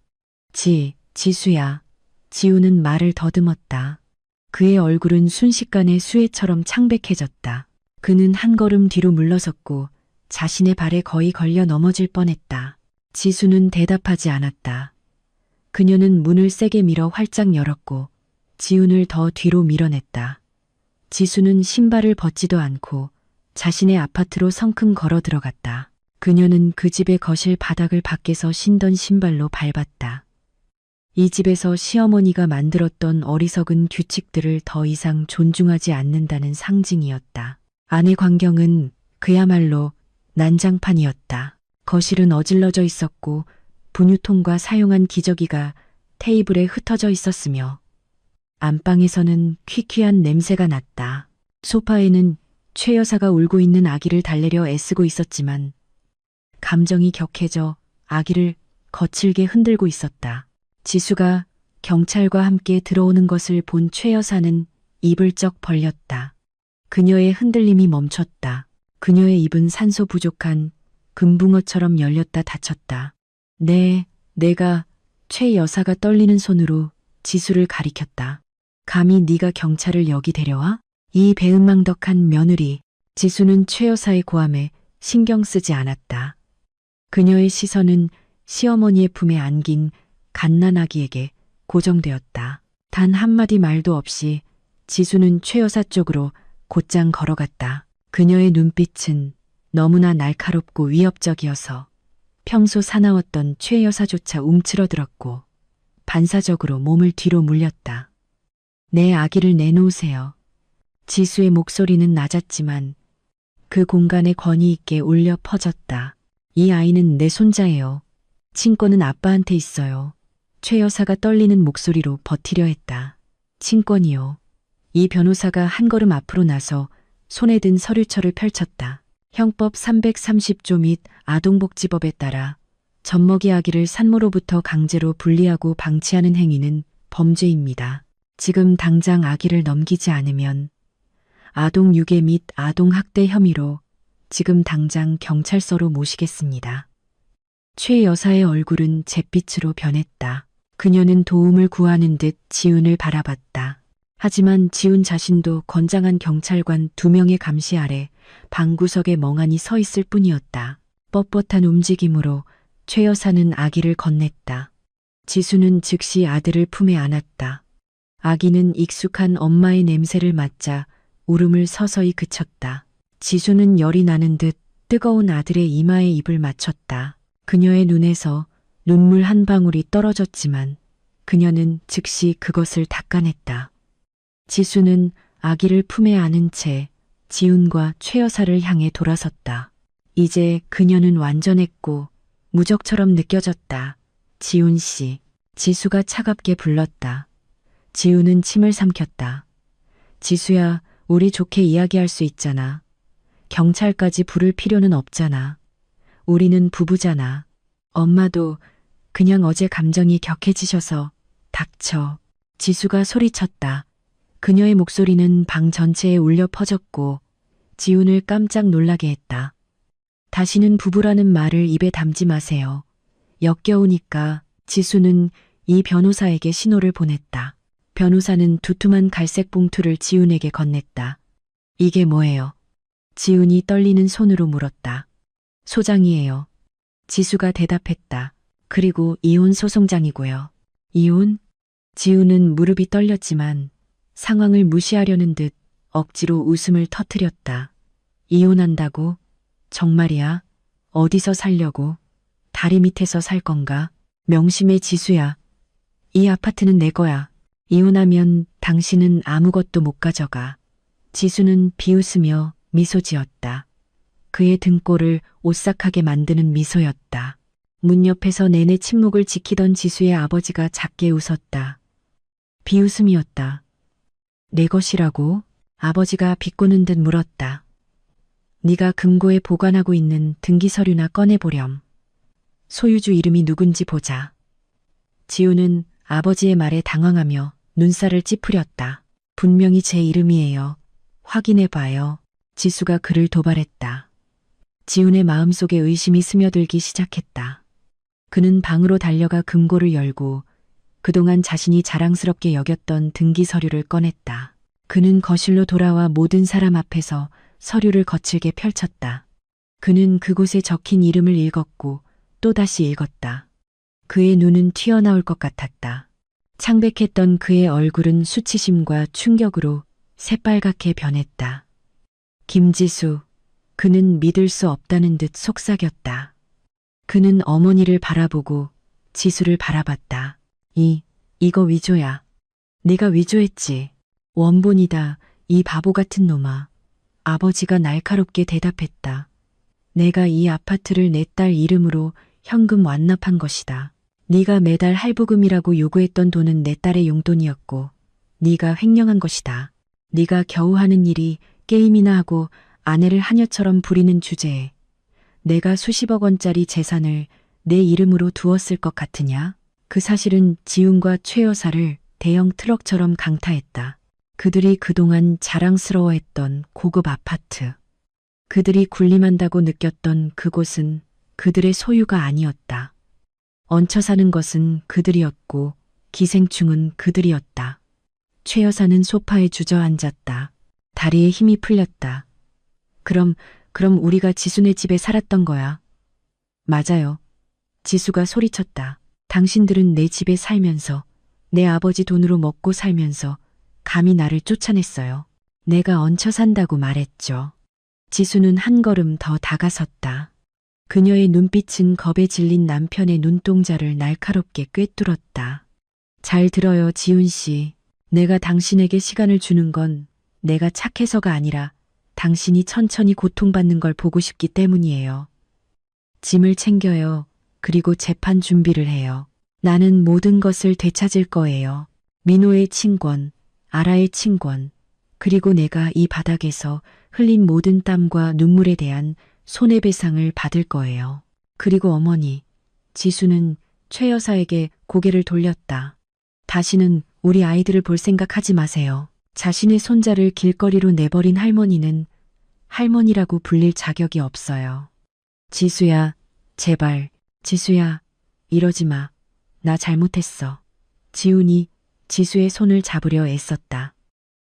지수야. 지우는 말을 더듬었다. 그의 얼굴은 순식간에 수해처럼 창백해졌다. 그는 한 걸음 뒤로 물러섰고 자신의 발에 거의 걸려 넘어질 뻔했다. 지수는 대답하지 않았다. 그녀는 문을 세게 밀어 활짝 열었고 지훈을 더 뒤로 밀어냈다. 지수는 신발을 벗지도 않고 자신의 아파트로 성큼 걸어 들어갔다. 그녀는 그 집의 거실 바닥을 밖에서 신던 신발로 밟았다. 이 집에서 시어머니가 만들었던 어리석은 규칙들을 더 이상 존중하지 않는다는 상징이었다. 아내 광경은 그야말로 난장판이었다. 거실은 어질러져 있었고 분유통과 사용한 기저귀가 테이블에 흩어져 있었으며 안방에서는 퀴퀴한 냄새가 났다. 소파에는 최 여사가 울고 있는 아기를 달래려 애쓰고 있었지만 감정이 격해져 아기를 거칠게 흔들고 있었다. 지수가 경찰과 함께 들어오는 것을 본 최 여사는 입을 쩍 벌렸다. 그녀의 흔들림이 멈췄다. 그녀의 입은 산소 부족한 금붕어처럼 열렸다 닫혔다. 내가 최 여사가 떨리는 손으로 지수를 가리켰다. 감히 네가 경찰을 여기 데려와? 이 배은망덕한 며느리. 지수는 최 여사의 고함에 신경 쓰지 않았다. 그녀의 시선은 시어머니의 품에 안긴 갓난아기에게 고정되었다. 단 한마디 말도 없이 지수는 최 여사 쪽으로 곧장 걸어갔다. 그녀의 눈빛은 너무나 날카롭고 위협적이어서 평소 사나웠던 최 여사조차 움츠러들었고 반사적으로 몸을 뒤로 물렸다. 내 아기를 내놓으세요. 지수의 목소리는 낮았지만 그 공간에 권위 있게 울려 퍼졌다. 이 아이는 내 손자예요. 친권은 아빠한테 있어요. 최 여사가 떨리는 목소리로 버티려 했다. 친권이요. 이 변호사가 한 걸음 앞으로 나서 손에 든 서류철을 펼쳤다. 형법 330조 및 아동복지법에 따라 젖먹이 아기를 산모로부터 강제로 분리하고 방치하는 행위는 범죄입니다. 지금 당장 아기를 넘기지 않으면 아동 유괴 및 아동 학대 혐의로 지금 당장 경찰서로 모시겠습니다. 최 여사의 얼굴은 잿빛으로 변했다. 그녀는 도움을 구하는 듯 지훈을 바라봤다. 하지만 지훈 자신도 건장한 경찰관 2명의 감시 아래 방구석에 멍하니 서 있을 뿐이었다. 뻣뻣한 움직임으로 최 여사는 아기를 건넸다. 지수는 즉시 아들을 품에 안았다. 아기는 익숙한 엄마의 냄새를 맡자 울음을 서서히 그쳤다. 지수는 열이 나는 듯 뜨거운 아들의 이마에 입을 맞췄다. 그녀의 눈에서 눈물 한 방울이 떨어졌지만 그녀는 즉시 그것을 닦아냈다. 지수는 아기를 품에 안은 채 지훈과 최 여사를 향해 돌아섰다. 이제 그녀는 완전했고 무적처럼 느껴졌다. 지훈 씨. 지수가 차갑게 불렀다. 지훈은 침을 삼켰다. 지수야, 우리 좋게 이야기할 수 있잖아. 경찰까지 부를 필요는 없잖아. 우리는 부부잖아. 엄마도 그냥 어제 감정이 격해지셔서. 닥쳐. 지수가 소리쳤다. 그녀의 목소리는 방 전체에 울려 퍼졌고 지훈을 깜짝 놀라게 했다. 다시는 부부라는 말을 입에 담지 마세요. 역겨우니까 지수는 이 변호사에게 신호를 보냈다. 변호사는 두툼한 갈색 봉투를 지훈에게 건넸다. 이게 뭐예요? 지훈이 떨리는 손으로 물었다. 소장이에요. 지수가 대답했다. 그리고 이혼 소송장이고요. 이혼? 지훈은 무릎이 떨렸지만 상황을 무시하려는 듯 억지로 웃음을 터뜨렸다. 이혼한다고? 정말이야? 어디서 살려고? 다리 밑에서 살 건가? 명심해 지수야. 이 아파트는 내 거야. 이혼하면 당신은 아무것도 못 가져가. 지수는 비웃으며 미소 지었다. 그의 등골을 오싹하게 만드는 미소였다. 문 옆에서 내내 침묵을 지키던 지수의 아버지가 작게 웃었다. 비웃음이었다. 내 것이라고? 아버지가 비꼬는 듯 물었다. 네가 금고에 보관하고 있는 등기 서류나 꺼내보렴. 소유주 이름이 누군지 보자. 지우는 아버지의 말에 당황하며 눈살을 찌푸렸다. 분명히 제 이름이에요. 확인해봐요. 지수가 그를 도발했다. 지훈의 마음속에 의심이 스며들기 시작했다. 그는 방으로 달려가 금고를 열고 그동안 자신이 자랑스럽게 여겼던 등기 서류를 꺼냈다. 그는 거실로 돌아와 모든 사람 앞에서 서류를 거칠게 펼쳤다. 그는 그곳에 적힌 이름을 읽었고 또다시 읽었다. 그의 눈은 튀어나올 것 같았다. 창백했던 그의 얼굴은 수치심과 충격으로 새빨갛게 변했다. 김지수, 그는 믿을 수 없다는 듯 속삭였다. 그는 어머니를 바라보고 지수를 바라봤다. 이거 위조야. 내가 위조했지. 원본이다. 이 바보 같은 놈아. 아버지가 날카롭게 대답했다. 내가 이 아파트를 내 딸 이름으로 현금 완납한 것이다. 네가 매달 할부금이라고 요구했던 돈은 내 딸의 용돈이었고 네가 횡령한 것이다. 네가 겨우 하는 일이 게임이나 하고 아내를 하녀처럼 부리는 주제에 내가 수십억 원짜리 재산을 내 이름으로 두었을 것 같으냐? 그 사실은 지훈과 최 여사를 대형 트럭처럼 강타했다. 그들이 그동안 자랑스러워했던 고급 아파트. 그들이 군림한다고 느꼈던 그곳은 그들의 소유가 아니었다. 얹혀 사는 것은 그들이었고 기생충은 그들이었다. 최 여사는 소파에 주저앉았다. 다리에 힘이 풀렸다. 그럼 우리가 지수네 집에 살았던 거야. 맞아요. 지수가 소리쳤다. 당신들은 내 집에 살면서 내 아버지 돈으로 먹고 살면서 감히 나를 쫓아냈어요. 내가 얹혀 산다고 말했죠. 지수는 한 걸음 더 다가섰다. 그녀의 눈빛은 겁에 질린 남편의 눈동자를 날카롭게 꿰뚫었다. 잘 들어요, 지훈 씨. 내가 당신에게 시간을 주는 건 내가 착해서가 아니라 당신이 천천히 고통받는 걸 보고 싶기 때문이에요. 짐을 챙겨요. 그리고 재판 준비를 해요. 나는 모든 것을 되찾을 거예요. 민호의 친권, 아라의 친권, 그리고 내가 이 바닥에서 흘린 모든 땀과 눈물에 대한 손해배상을 받을 거예요. 그리고 어머니, 지수는 최 여사에게 고개를 돌렸다. 다시는 우리 아이들을 볼 생각하지 마세요. 자신의 손자를 길거리로 내버린 할머니는 할머니라고 불릴 자격이 없어요. 지수야, 제발, 지수야, 이러지 마. 나 잘못했어. 지훈이 지수의 손을 잡으려 애썼다.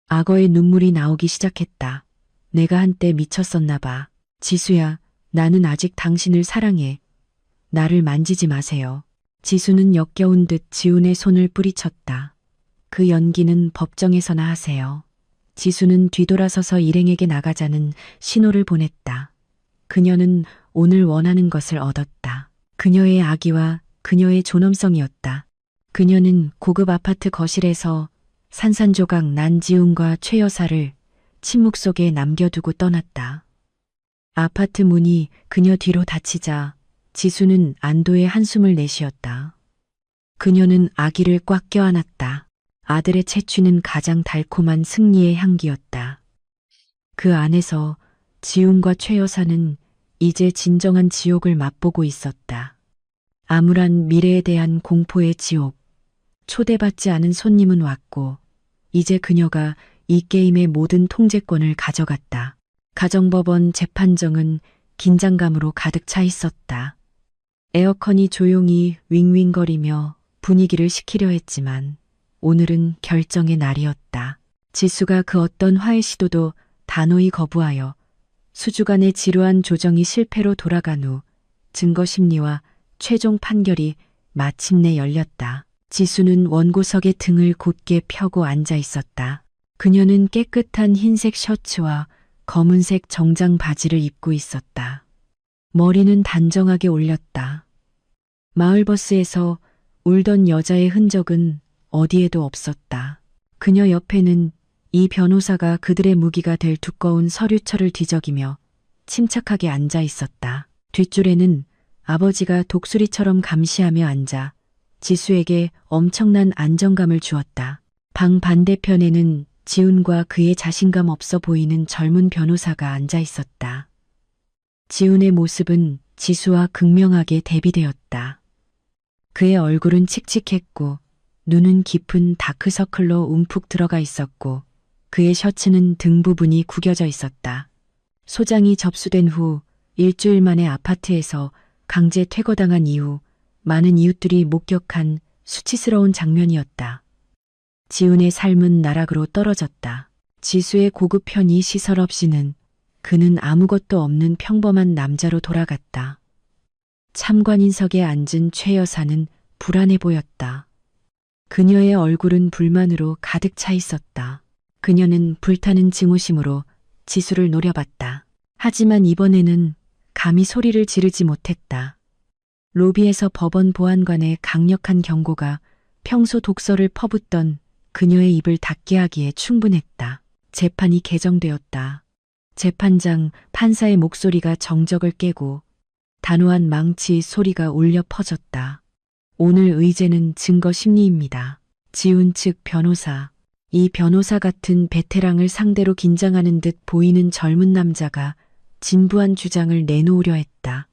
악어의 눈물이 나오기 시작했다. 내가 한때 미쳤었나 봐. 지수야, 나는 아직 당신을 사랑해. 나를 만지지 마세요. 지수는 역겨운 듯 지훈의 손을 뿌리쳤다. 그 연기는 법정에서나 하세요. 지수는 뒤돌아서서 일행에게 나가자는 신호를 보냈다. 그녀는 오늘 원하는 것을 얻었다. 그녀의 아기와 그녀의 존엄성이었다. 그녀는 고급 아파트 거실에서 산산조각 난 지훈과 최 여사를 침묵 속에 남겨두고 떠났다. 아파트 문이 그녀 뒤로 닫히자 지수는 안도의 한숨을 내쉬었다. 그녀는 아기를 꽉 껴안았다. 아들의 채취는 가장 달콤한 승리의 향기였다. 그 안에서 지훈과 최 여사는 이제 진정한 지옥을 맛보고 있었다. 암울한 미래에 대한 공포의 지옥. 초대받지 않은 손님은 왔고 이제 그녀가 이 게임의 모든 통제권을 가져갔다. 가정법원 재판정은 긴장감으로 가득 차 있었다. 에어컨이 조용히 윙윙거리며 분위기를 식히려 했지만 오늘은 결정의 날이었다. 지수가 그 어떤 화해 시도도 단호히 거부하여 수주간의 지루한 조정이 실패로 돌아간 후 증거 심리와 최종 판결이 마침내 열렸다. 지수는 원고석에 등을 곧게 펴고 앉아 있었다. 그녀는 깨끗한 흰색 셔츠와 검은색 정장 바지를 입고 있었다. 머리는 단정하게 올렸다. 마을버스에서 울던 여자의 흔적은 어디에도 없었다. 그녀 옆에는 이 변호사가 그들의 무기가 될 두꺼운 서류철을 뒤적이며 침착하게 앉아 있었다. 뒷줄에는 아버지가 독수리처럼 감시하며 앉아 지수에게 엄청난 안정감을 주었다. 방 반대편에는 지훈과 그의 자신감 없어 보이는 젊은 변호사가 앉아 있었다. 지훈의 모습은 지수와 극명하게 대비되었다. 그의 얼굴은 칙칙했고 눈은 깊은 다크서클로 움푹 들어가 있었고 그의 셔츠는 등 부분이 구겨져 있었다. 소장이 접수된 후 일주일 만에 아파트에서 강제 퇴거당한 이후 많은 이웃들이 목격한 수치스러운 장면이었다. 지훈의 삶은 나락으로 떨어졌다. 지수의 고급 편의 시설 없이는 그는 아무것도 없는 평범한 남자로 돌아갔다. 참관인석에 앉은 최 여사는 불안해 보였다. 그녀의 얼굴은 불만으로 가득 차 있었다. 그녀는 불타는 증오심으로 지수를 노려봤다. 하지만 이번에는 감히 소리를 지르지 못했다. 로비에서 법원 보안관의 강력한 경고가 평소 독서를 퍼붓던 그녀의 입을 닫게 하기에 충분했다. 재판이 개정되었다. 재판장 판사의 목소리가 정적을 깨고 단호한 망치 소리가 울려 퍼졌다. 오늘 의제는 증거 심리입니다. 지훈 측 변호사. 이 변호사 같은 베테랑을 상대로 긴장하는 듯 보이는 젊은 남자가 진부한 주장을 내놓으려 했다.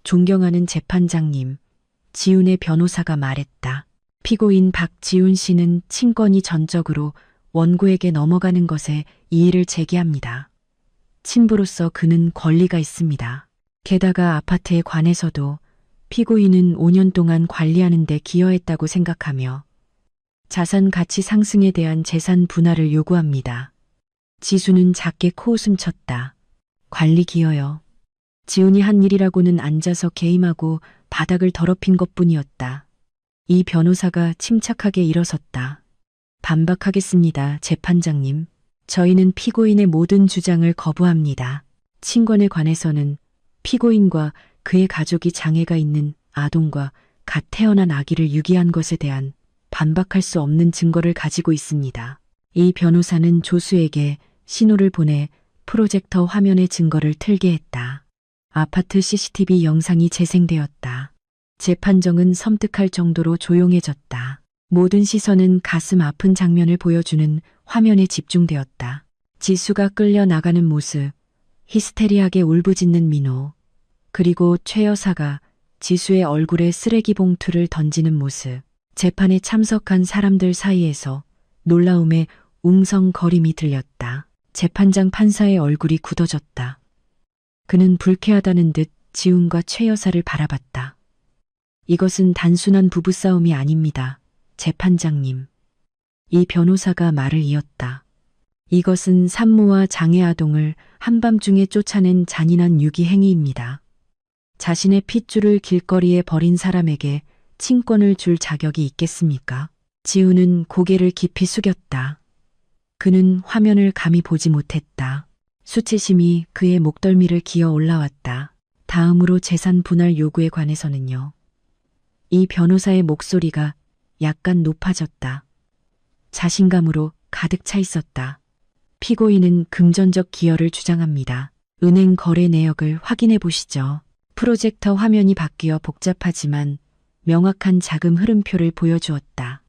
존경하는 재판장님, 지훈의 변호사가 말했다. 피고인 박지훈 씨는 친권이 전적으로 원고에게 넘어가는 것에 이의를 제기합니다. 친부로서 그는 권리가 있습니다. 게다가 아파트에 관해서도 피고인은 5년 동안 관리하는 데 기여했다고 생각하며 자산 가치 상승에 대한 재산 분할을 요구합니다. 지수는 작게 코웃음 쳤다. 관리 기여요. 지훈이 한 일이라고는 앉아서 게임하고 바닥을 더럽힌 것뿐이었다. 이 변호사가 침착하게 일어섰다. 반박하겠습니다, 재판장님. 저희는 피고인의 모든 주장을 거부합니다. 친권에 관해서는 피고인과 그의 가족이 장애가 있는 아동과 갓 태어난 아기를 유기한 것에 대한 반박할 수 없는 증거를 가지고 있습니다. 이 변호사는 조수에게 신호를 보내 프로젝터 화면의 증거를 틀게 했다. 아파트 CCTV 영상이 재생되었다. 재판정은 섬뜩할 정도로 조용해졌다. 모든 시선은 가슴 아픈 장면을 보여주는 화면에 집중되었다. 지수가 끌려 나가는 모습, 히스테리하게 울부짖는 민호, 그리고 최 여사가 지수의 얼굴에 쓰레기 봉투를 던지는 모습. 재판에 참석한 사람들 사이에서 놀라움의 웅성거림이 들렸다. 재판장 판사의 얼굴이 굳어졌다. 그는 불쾌하다는 듯 지훈과 최 여사를 바라봤다. 이것은 단순한 부부싸움이 아닙니다. 재판장님. 이 변호사가 말을 이었다. 이것은 산모와 장애 아동을 한밤중에 쫓아낸 잔인한 유기 행위입니다. 자신의 핏줄을 길거리에 버린 사람에게 친권을 줄 자격이 있겠습니까? 지훈은 고개를 깊이 숙였다. 그는 화면을 감히 보지 못했다. 수치심이 그의 목덜미를 기어 올라왔다. 다음으로 재산 분할 요구에 관해서는요. 이 변호사의 목소리가 약간 높아졌다. 자신감으로 가득 차 있었다. 피고인은 금전적 기여를 주장합니다. 은행 거래 내역을 확인해 보시죠. 프로젝터 화면이 바뀌어 복잡하지만 명확한 자금 흐름표를 보여주었다.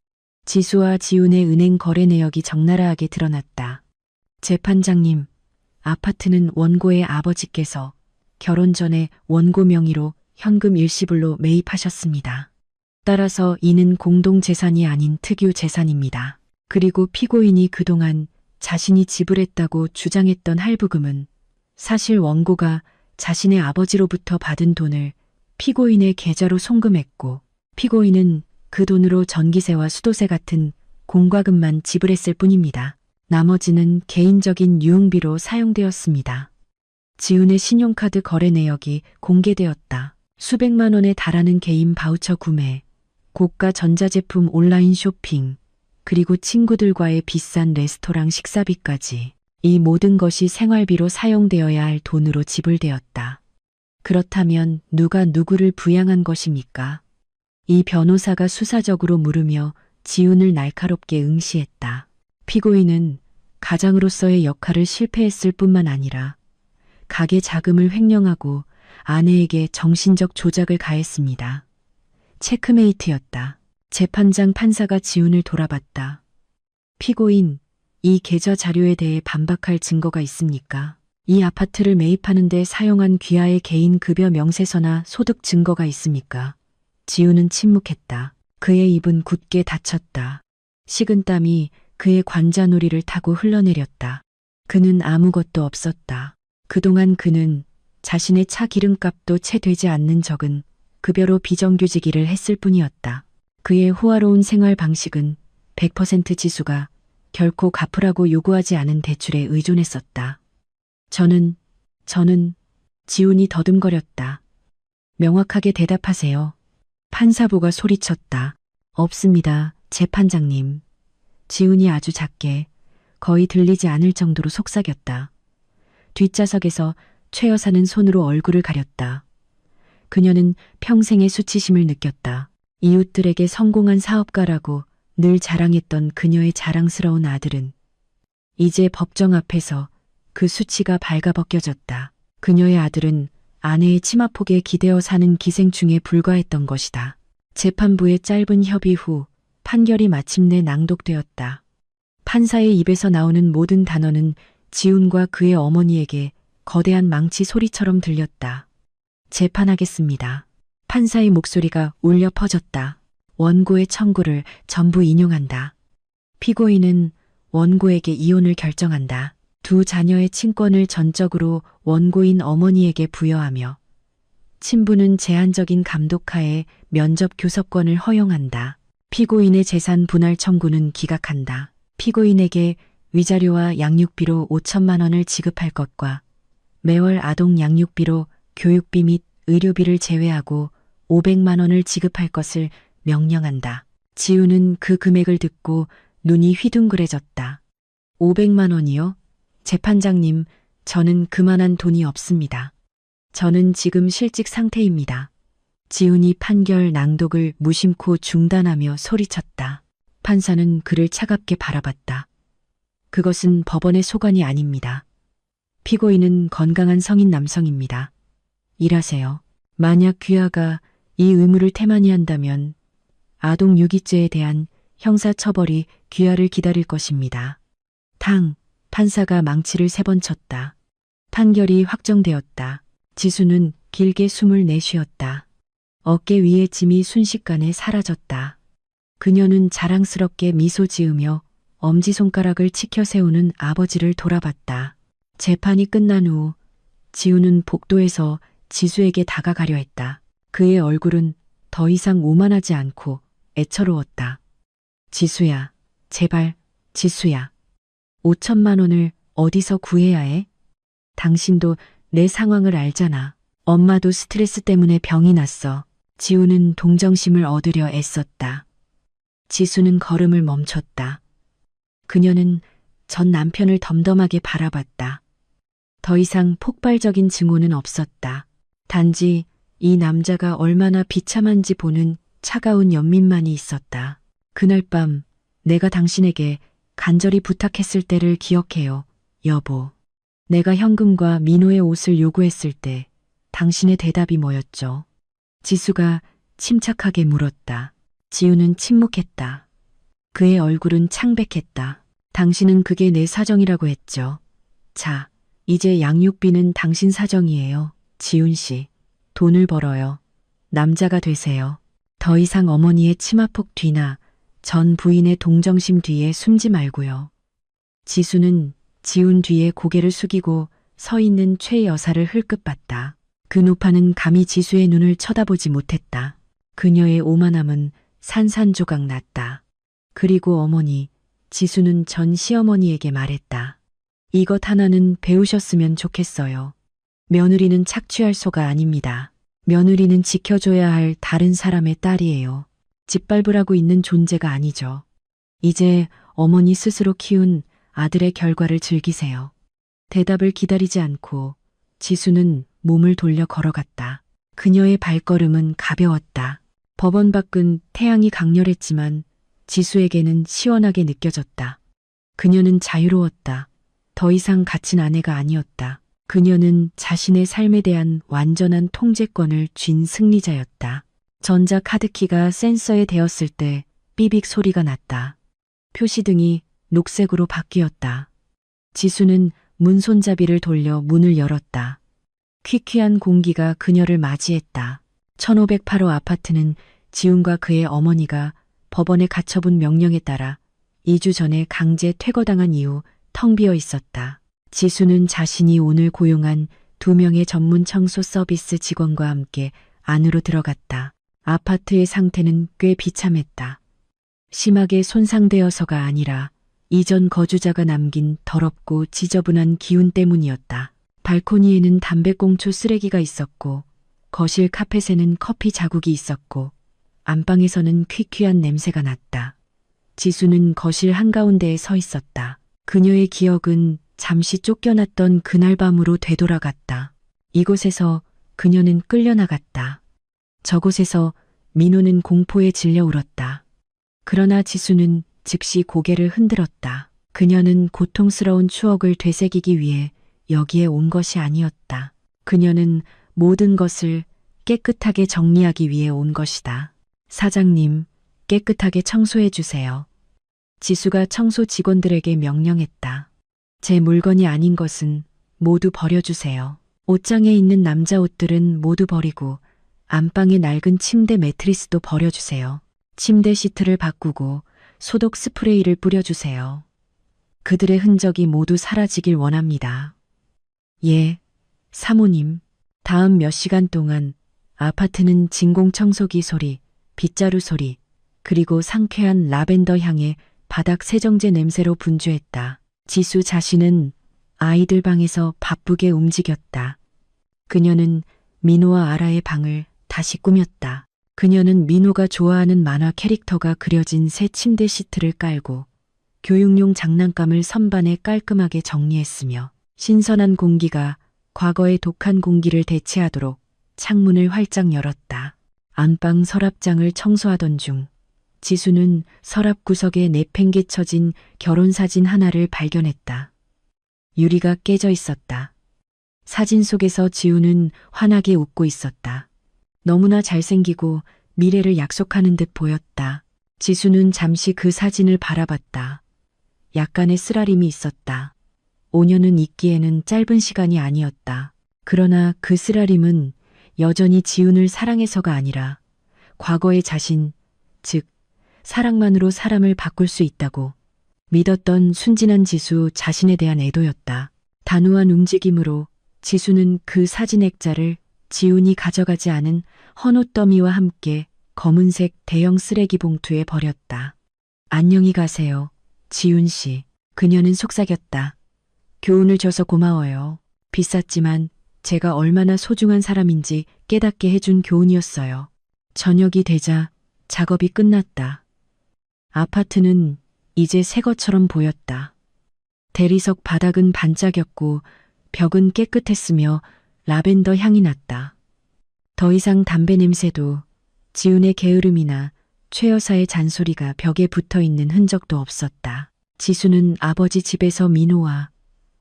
지수와 지훈의 은행 거래 내역이 적나라하게 드러났다. 재판장님, 아파트는 원고의 아버지께서 결혼 전에 원고 명의로 현금 일시불로 매입하셨습니다. 따라서 이는 공동재산이 아닌 특유재산입니다. 그리고 피고인이 그동안 자신이 지불했다고 주장했던 할부금은 사실 원고가 자신의 아버지로부터 받은 돈을 피고인의 계좌로 송금했고 피고인은 그 돈으로 전기세와 수도세 같은 공과금만 지불했을 뿐입니다. 나머지는 개인적인 유흥비로 사용되었습니다. 지훈의 신용카드 거래 내역이 공개되었다. 수백만 원에 달하는 개인 바우처 구매, 고가 전자제품 온라인 쇼핑, 그리고 친구들과의 비싼 레스토랑 식사비까지 이 모든 것이 생활비로 사용되어야 할 돈으로 지불되었다. 그렇다면 누가 누구를 부양한 것입니까? 이 변호사가 수사적으로 물으며 지훈을 날카롭게 응시했다. 피고인은 가장으로서의 역할을 실패했을 뿐만 아니라 가게 자금을 횡령하고 아내에게 정신적 조작을 가했습니다. 체크메이트였다. 재판장 판사가 지훈을 돌아봤다. 피고인, 이 계좌 자료에 대해 반박할 증거가 있습니까? 이 아파트를 매입하는 데 사용한 귀하의 개인 급여 명세서나 소득 증거가 있습니까? 지훈은 침묵했다. 그의 입은 굳게 닫혔다. 식은땀이 그의 관자놀이를 타고 흘러내렸다. 그는 아무것도 없었다. 그동안 그는 자신의 차 기름값도 채 되지 않는 적은 급여로 비정규직 일을 했을 뿐이었다. 그의 호화로운 생활 방식은 100% 지수가 결코 갚으라고 요구하지 않은 대출에 의존했었다. 저는 지훈이 더듬거렸다. 명확하게 대답하세요. 판사부가 소리쳤다. 없습니다, 재판장님. 지훈이 아주 작게, 거의 들리지 않을 정도로 속삭였다. 뒷좌석에서 최 여사는 손으로 얼굴을 가렸다. 그녀는 평생의 수치심을 느꼈다. 이웃들에게 성공한 사업가라고 늘 자랑했던 그녀의 자랑스러운 아들은 이제 법정 앞에서 그 수치가 발가벗겨졌다. 그녀의 아들은 아내의 치마폭에 기대어 사는 기생충에 불과했던 것이다. 재판부의 짧은 협의 후 판결이 마침내 낭독되었다. 판사의 입에서 나오는 모든 단어는 지훈과 그의 어머니에게 거대한 망치 소리처럼 들렸다. 재판하겠습니다. 판사의 목소리가 울려 퍼졌다. 원고의 청구를 전부 인용한다. 피고인은 원고에게 이혼을 결정한다. 두 자녀의 친권을 전적으로 원고인 어머니에게 부여하며 친부는 제한적인 감독하에 면접 교섭권을 허용한다. 피고인의 재산 분할 청구는 기각한다. 피고인에게 위자료와 양육비로 5천만 원을 지급할 것과 매월 아동 양육비로 교육비 및 의료비를 제외하고 500만 원을 지급할 것을 명령한다. 지훈은 그 금액을 듣고 눈이 휘둥그레졌다. 500만 원이요? 재판장님, 저는 그만한 돈이 없습니다. 저는 지금 실직 상태입니다. 지훈이 판결 낭독을 무심코 중단하며 소리쳤다. 판사는 그를 차갑게 바라봤다. 그것은 법원의 소관이 아닙니다. 피고인은 건강한 성인 남성입니다. 일하세요. 만약 귀하가 이 의무를 태만히 한다면 아동 유기죄에 대한 형사처벌이 귀하를 기다릴 것입니다. 판사가 망치를 3번 쳤다. 판결이 확정되었다. 지수는 길게 숨을 내쉬었다. 어깨 위의 짐이 순식간에 사라졌다. 그녀는 자랑스럽게 미소 지으며 엄지손가락을 치켜 세우는 아버지를 돌아봤다. 재판이 끝난 후 지훈은 복도에서 지수에게 다가가려 했다. 그의 얼굴은 더 이상 오만하지 않고 애처로웠다. 지수야, 제발, 지수야. 5천만 원을 어디서 구해야 해? 당신도 내 상황을 알잖아. 엄마도 스트레스 때문에 병이 났어. 지훈은 동정심을 얻으려 애썼다. 지수는 걸음을 멈췄다. 그녀는 전 남편을 덤덤하게 바라봤다. 더 이상 폭발적인 증오는 없었다. 단지 이 남자가 얼마나 비참한지 보는 차가운 연민만이 있었다. 그날 밤 내가 당신에게 간절히 부탁했을 때를 기억해요, 여보. 내가 현금과 민호의 옷을 요구했을 때 당신의 대답이 뭐였죠? 지수가 침착하게 물었다. 지우는 침묵했다. 그의 얼굴은 창백했다. 당신은 그게 내 사정이라고 했죠. 자, 이제 양육비는 당신 사정이에요. 지훈 씨, 돈을 벌어요. 남자가 되세요. 더 이상 어머니의 치마폭 뒤나 전 부인의 동정심 뒤에 숨지 말고요. 지수는 지훈 뒤에 고개를 숙이고 서 있는 최 여사를 흘끗 봤다. 그 노파는 감히 지수의 눈을 쳐다보지 못했다. 그녀의 오만함은 산산조각 났다. 그리고 어머니, 지수는 전 시어머니에게 말했다. 이것 하나는 배우셨으면 좋겠어요. 며느리는 착취할 소가 아닙니다. 며느리는 지켜줘야 할 다른 사람의 딸이에요. 짓밟으라고 있는 존재가 아니죠. 이제 어머니 스스로 키운 아들의 결과를 즐기세요. 대답을 기다리지 않고 지수는 몸을 돌려 걸어갔다. 그녀의 발걸음은 가벼웠다. 법원 밖은 태양이 강렬했지만 지수에게는 시원하게 느껴졌다. 그녀는 자유로웠다. 더 이상 갇힌 아내가 아니었다. 그녀는 자신의 삶에 대한 완전한 통제권을 쥔 승리자였다. 전자 카드키가 센서에 대었을 때 삐빅 소리가 났다. 표시등이 녹색으로 바뀌었다. 지수는 문 손잡이를 돌려 문을 열었다. 퀴퀴한 공기가 그녀를 맞이했다. 1508호 아파트는 지훈과 그의 어머니가 법원에 가처분 명령에 따라 2주 전에 강제 퇴거당한 이후 텅 비어 있었다. 지수는 자신이 오늘 고용한 2명의 전문 청소 서비스 직원과 함께 안으로 들어갔다. 아파트의 상태는 꽤 비참했다. 심하게 손상되어서가 아니라 이전 거주자가 남긴 더럽고 지저분한 기운 때문이었다. 발코니에는 담배꽁초 쓰레기가 있었고 거실 카펫에는 커피 자국이 있었고 안방에서는 퀴퀴한 냄새가 났다. 지수는 거실 한가운데에 서 있었다. 그녀의 기억은 잠시 쫓겨났던 그날 밤으로 되돌아갔다. 이곳에서 그녀는 끌려나갔다. 저곳에서 민호는 공포에 질려 울었다. 그러나 지수는 즉시 고개를 흔들었다. 그녀는 고통스러운 추억을 되새기기 위해 여기에 온 것이 아니었다. 그녀는 모든 것을 깨끗하게 정리하기 위해 온 것이다. 사장님, 깨끗하게 청소해 주세요. 지수가 청소 직원들에게 명령했다. 제 물건이 아닌 것은 모두 버려주세요. 옷장에 있는 남자 옷들은 모두 버리고 안방의 낡은 침대 매트리스도 버려주세요. 침대 시트를 바꾸고 소독 스프레이를 뿌려주세요. 그들의 흔적이 모두 사라지길 원합니다. 예, 사모님. 다음 몇 시간 동안 아파트는 진공청소기 소리, 빗자루 소리, 그리고 상쾌한 라벤더 향의 바닥 세정제 냄새로 분주했다. 지수 자신은 아이들 방에서 바쁘게 움직였다. 그녀는 민호와 아라의 방을 다시 꾸몄다. 그녀는 민호가 좋아하는 만화 캐릭터가 그려진 새 침대 시트를 깔고 교육용 장난감을 선반에 깔끔하게 정리했으며 신선한 공기가 과거의 독한 공기를 대체하도록 창문을 활짝 열었다. 안방 서랍장을 청소하던 중 지수는 서랍 구석에 내팽개쳐진 결혼사진 하나를 발견했다. 유리가 깨져 있었다. 사진 속에서 지우는 환하게 웃고 있었다. 너무나 잘생기고 미래를 약속하는 듯 보였다. 지수는 잠시 그 사진을 바라봤다. 약간의 쓰라림이 있었다. 5년은 있기에는 짧은 시간이 아니었다. 그러나 그 쓰라림은 여전히 지훈을 사랑해서가 아니라 과거의 자신, 즉 사랑만으로 사람을 바꿀 수 있다고 믿었던 순진한 지수 자신에 대한 애도였다. 단호한 움직임으로 지수는 그 사진 액자를 지훈이 가져가지 않은 헌옷 더미와 함께 검은색 대형 쓰레기 봉투에 버렸다. 안녕히 가세요, 지훈 씨. 그녀는 속삭였다. 교훈을 줘서 고마워요. 비쌌지만 제가 얼마나 소중한 사람인지 깨닫게 해준 교훈이었어요. 저녁이 되자 작업이 끝났다. 아파트는 이제 새 것처럼 보였다. 대리석 바닥은 반짝였고 벽은 깨끗했으며 라벤더 향이 났다. 더 이상 담배 냄새도 지훈의 게으름이나 최 여사의 잔소리가 벽에 붙어 있는 흔적도 없었다. 지수는 아버지 집에서 민호와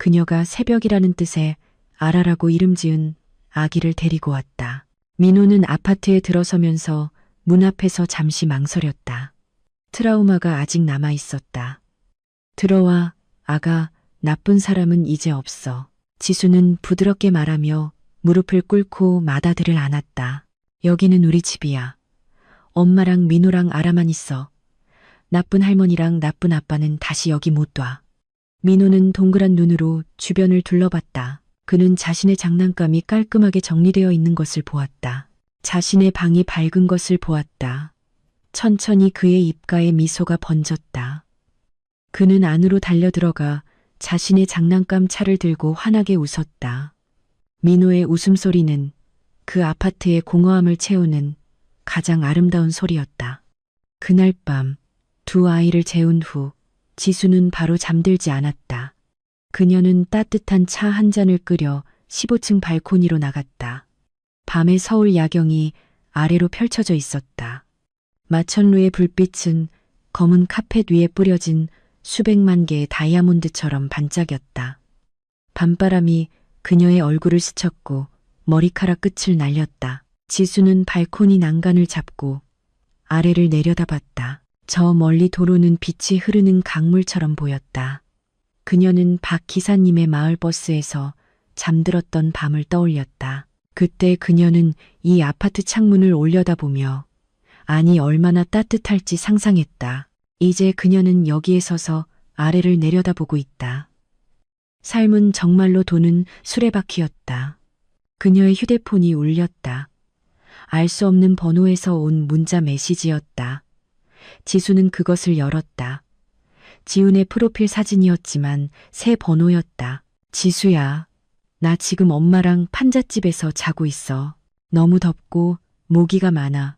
그녀가 새벽이라는 뜻의 아라라고 이름 지은 아기를 데리고 왔다. 민호는 아파트에 들어서면서 문 앞에서 잠시 망설였다. 트라우마가 아직 남아 있었다. 들어와, 아가, 나쁜 사람은 이제 없어. 지수는 부드럽게 말하며 무릎을 꿇고 맏아들을 안았다. 여기는 우리 집이야. 엄마랑 민호랑 아라만 있어. 나쁜 할머니랑 나쁜 아빠는 다시 여기 못 와. 민호는 동그란 눈으로 주변을 둘러봤다. 그는 자신의 장난감이 깔끔하게 정리되어 있는 것을 보았다. 자신의 방이 밝은 것을 보았다. 천천히 그의 입가에 미소가 번졌다. 그는 안으로 달려들어가 자신의 장난감 차를 들고 환하게 웃었다. 민호의 웃음소리는 그 아파트의 공허함을 채우는 가장 아름다운 소리였다. 그날 밤 두 아이를 재운 후 지수는 바로 잠들지 않았다. 그녀는 따뜻한 차 한 잔을 끓여 15층 발코니로 나갔다. 밤의 서울 야경이 아래로 펼쳐져 있었다. 마천루의 불빛은 검은 카펫 위에 뿌려진 수백만 개의 다이아몬드처럼 반짝였다. 밤바람이 그녀의 얼굴을 스쳤고 머리카락 끝을 날렸다. 지수는 발코니 난간을 잡고 아래를 내려다봤다. 저 멀리 도로는 빛이 흐르는 강물처럼 보였다. 그녀는 박 기사님의 마을버스에서 잠들었던 밤을 떠올렸다. 그때 그녀는 이 아파트 창문을 올려다보며 아니 얼마나 따뜻할지 상상했다. 이제 그녀는 여기에 서서 아래를 내려다보고 있다. 삶은 정말로 도는 수레바퀴였다. 그녀의 휴대폰이 울렸다. 알 수 없는 번호에서 온 문자 메시지였다. 지수는 그것을 열었다. 지훈의 프로필 사진이었지만 새 번호였다. 지수야, 나 지금 엄마랑 판잣집에서 자고 있어. 너무 덥고 모기가 많아.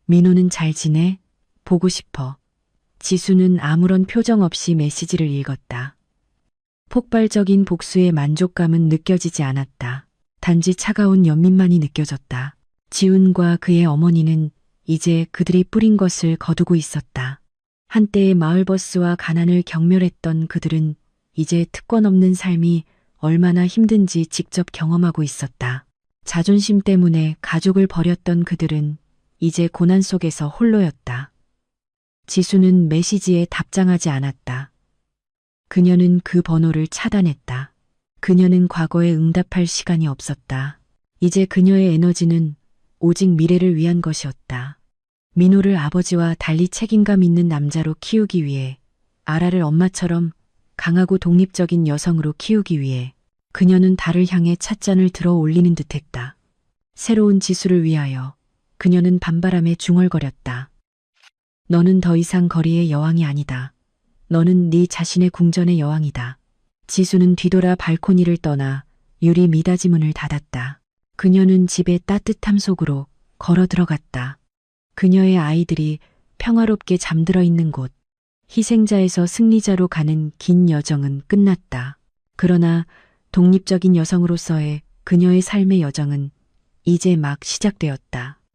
민호는 잘 지내? 보고 싶어. 지수는 아무런 표정 없이 메시지를 읽었다. 폭발적인 복수의 만족감은 느껴지지 않았다. 단지 차가운 연민만이 느껴졌다. 지훈과 그의 어머니는 이제 그들이 뿌린 것을 거두고 있었다. 한때의 마을버스와 가난을 경멸했던 그들은 이제 특권 없는 삶이 얼마나 힘든지 직접 경험하고 있었다. 자존심 때문에 가족을 버렸던 그들은 이제 고난 속에서 홀로였다. 지수는 메시지에 답장하지 않았다. 그녀는 그 번호를 차단했다. 그녀는 과거에 응답할 시간이 없었다. 이제 그녀의 에너지는 오직 미래를 위한 것이었다. 민호를 아버지와 달리 책임감 있는 남자로 키우기 위해, 아라를 엄마처럼 강하고 독립적인 여성으로 키우기 위해 그녀는 달을 향해 찻잔을 들어 올리는 듯했다. 새로운 지수를 위하여 그녀는 밤바람에 중얼거렸다. 너는 더 이상 거리의 여왕이 아니다. 너는 네 자신의 궁전의 여왕이다. 지수는 뒤돌아 발코니를 떠나 유리 미닫이 문을 닫았다. 그녀는 집의 따뜻함 속으로 걸어 들어갔다. 그녀의 아이들이 평화롭게 잠들어 있는 곳, 희생자에서 승리자로 가는 긴 여정은 끝났다. 그러나 독립적인 여성으로서의 그녀의 삶의 여정은 이제 막 시작되었다.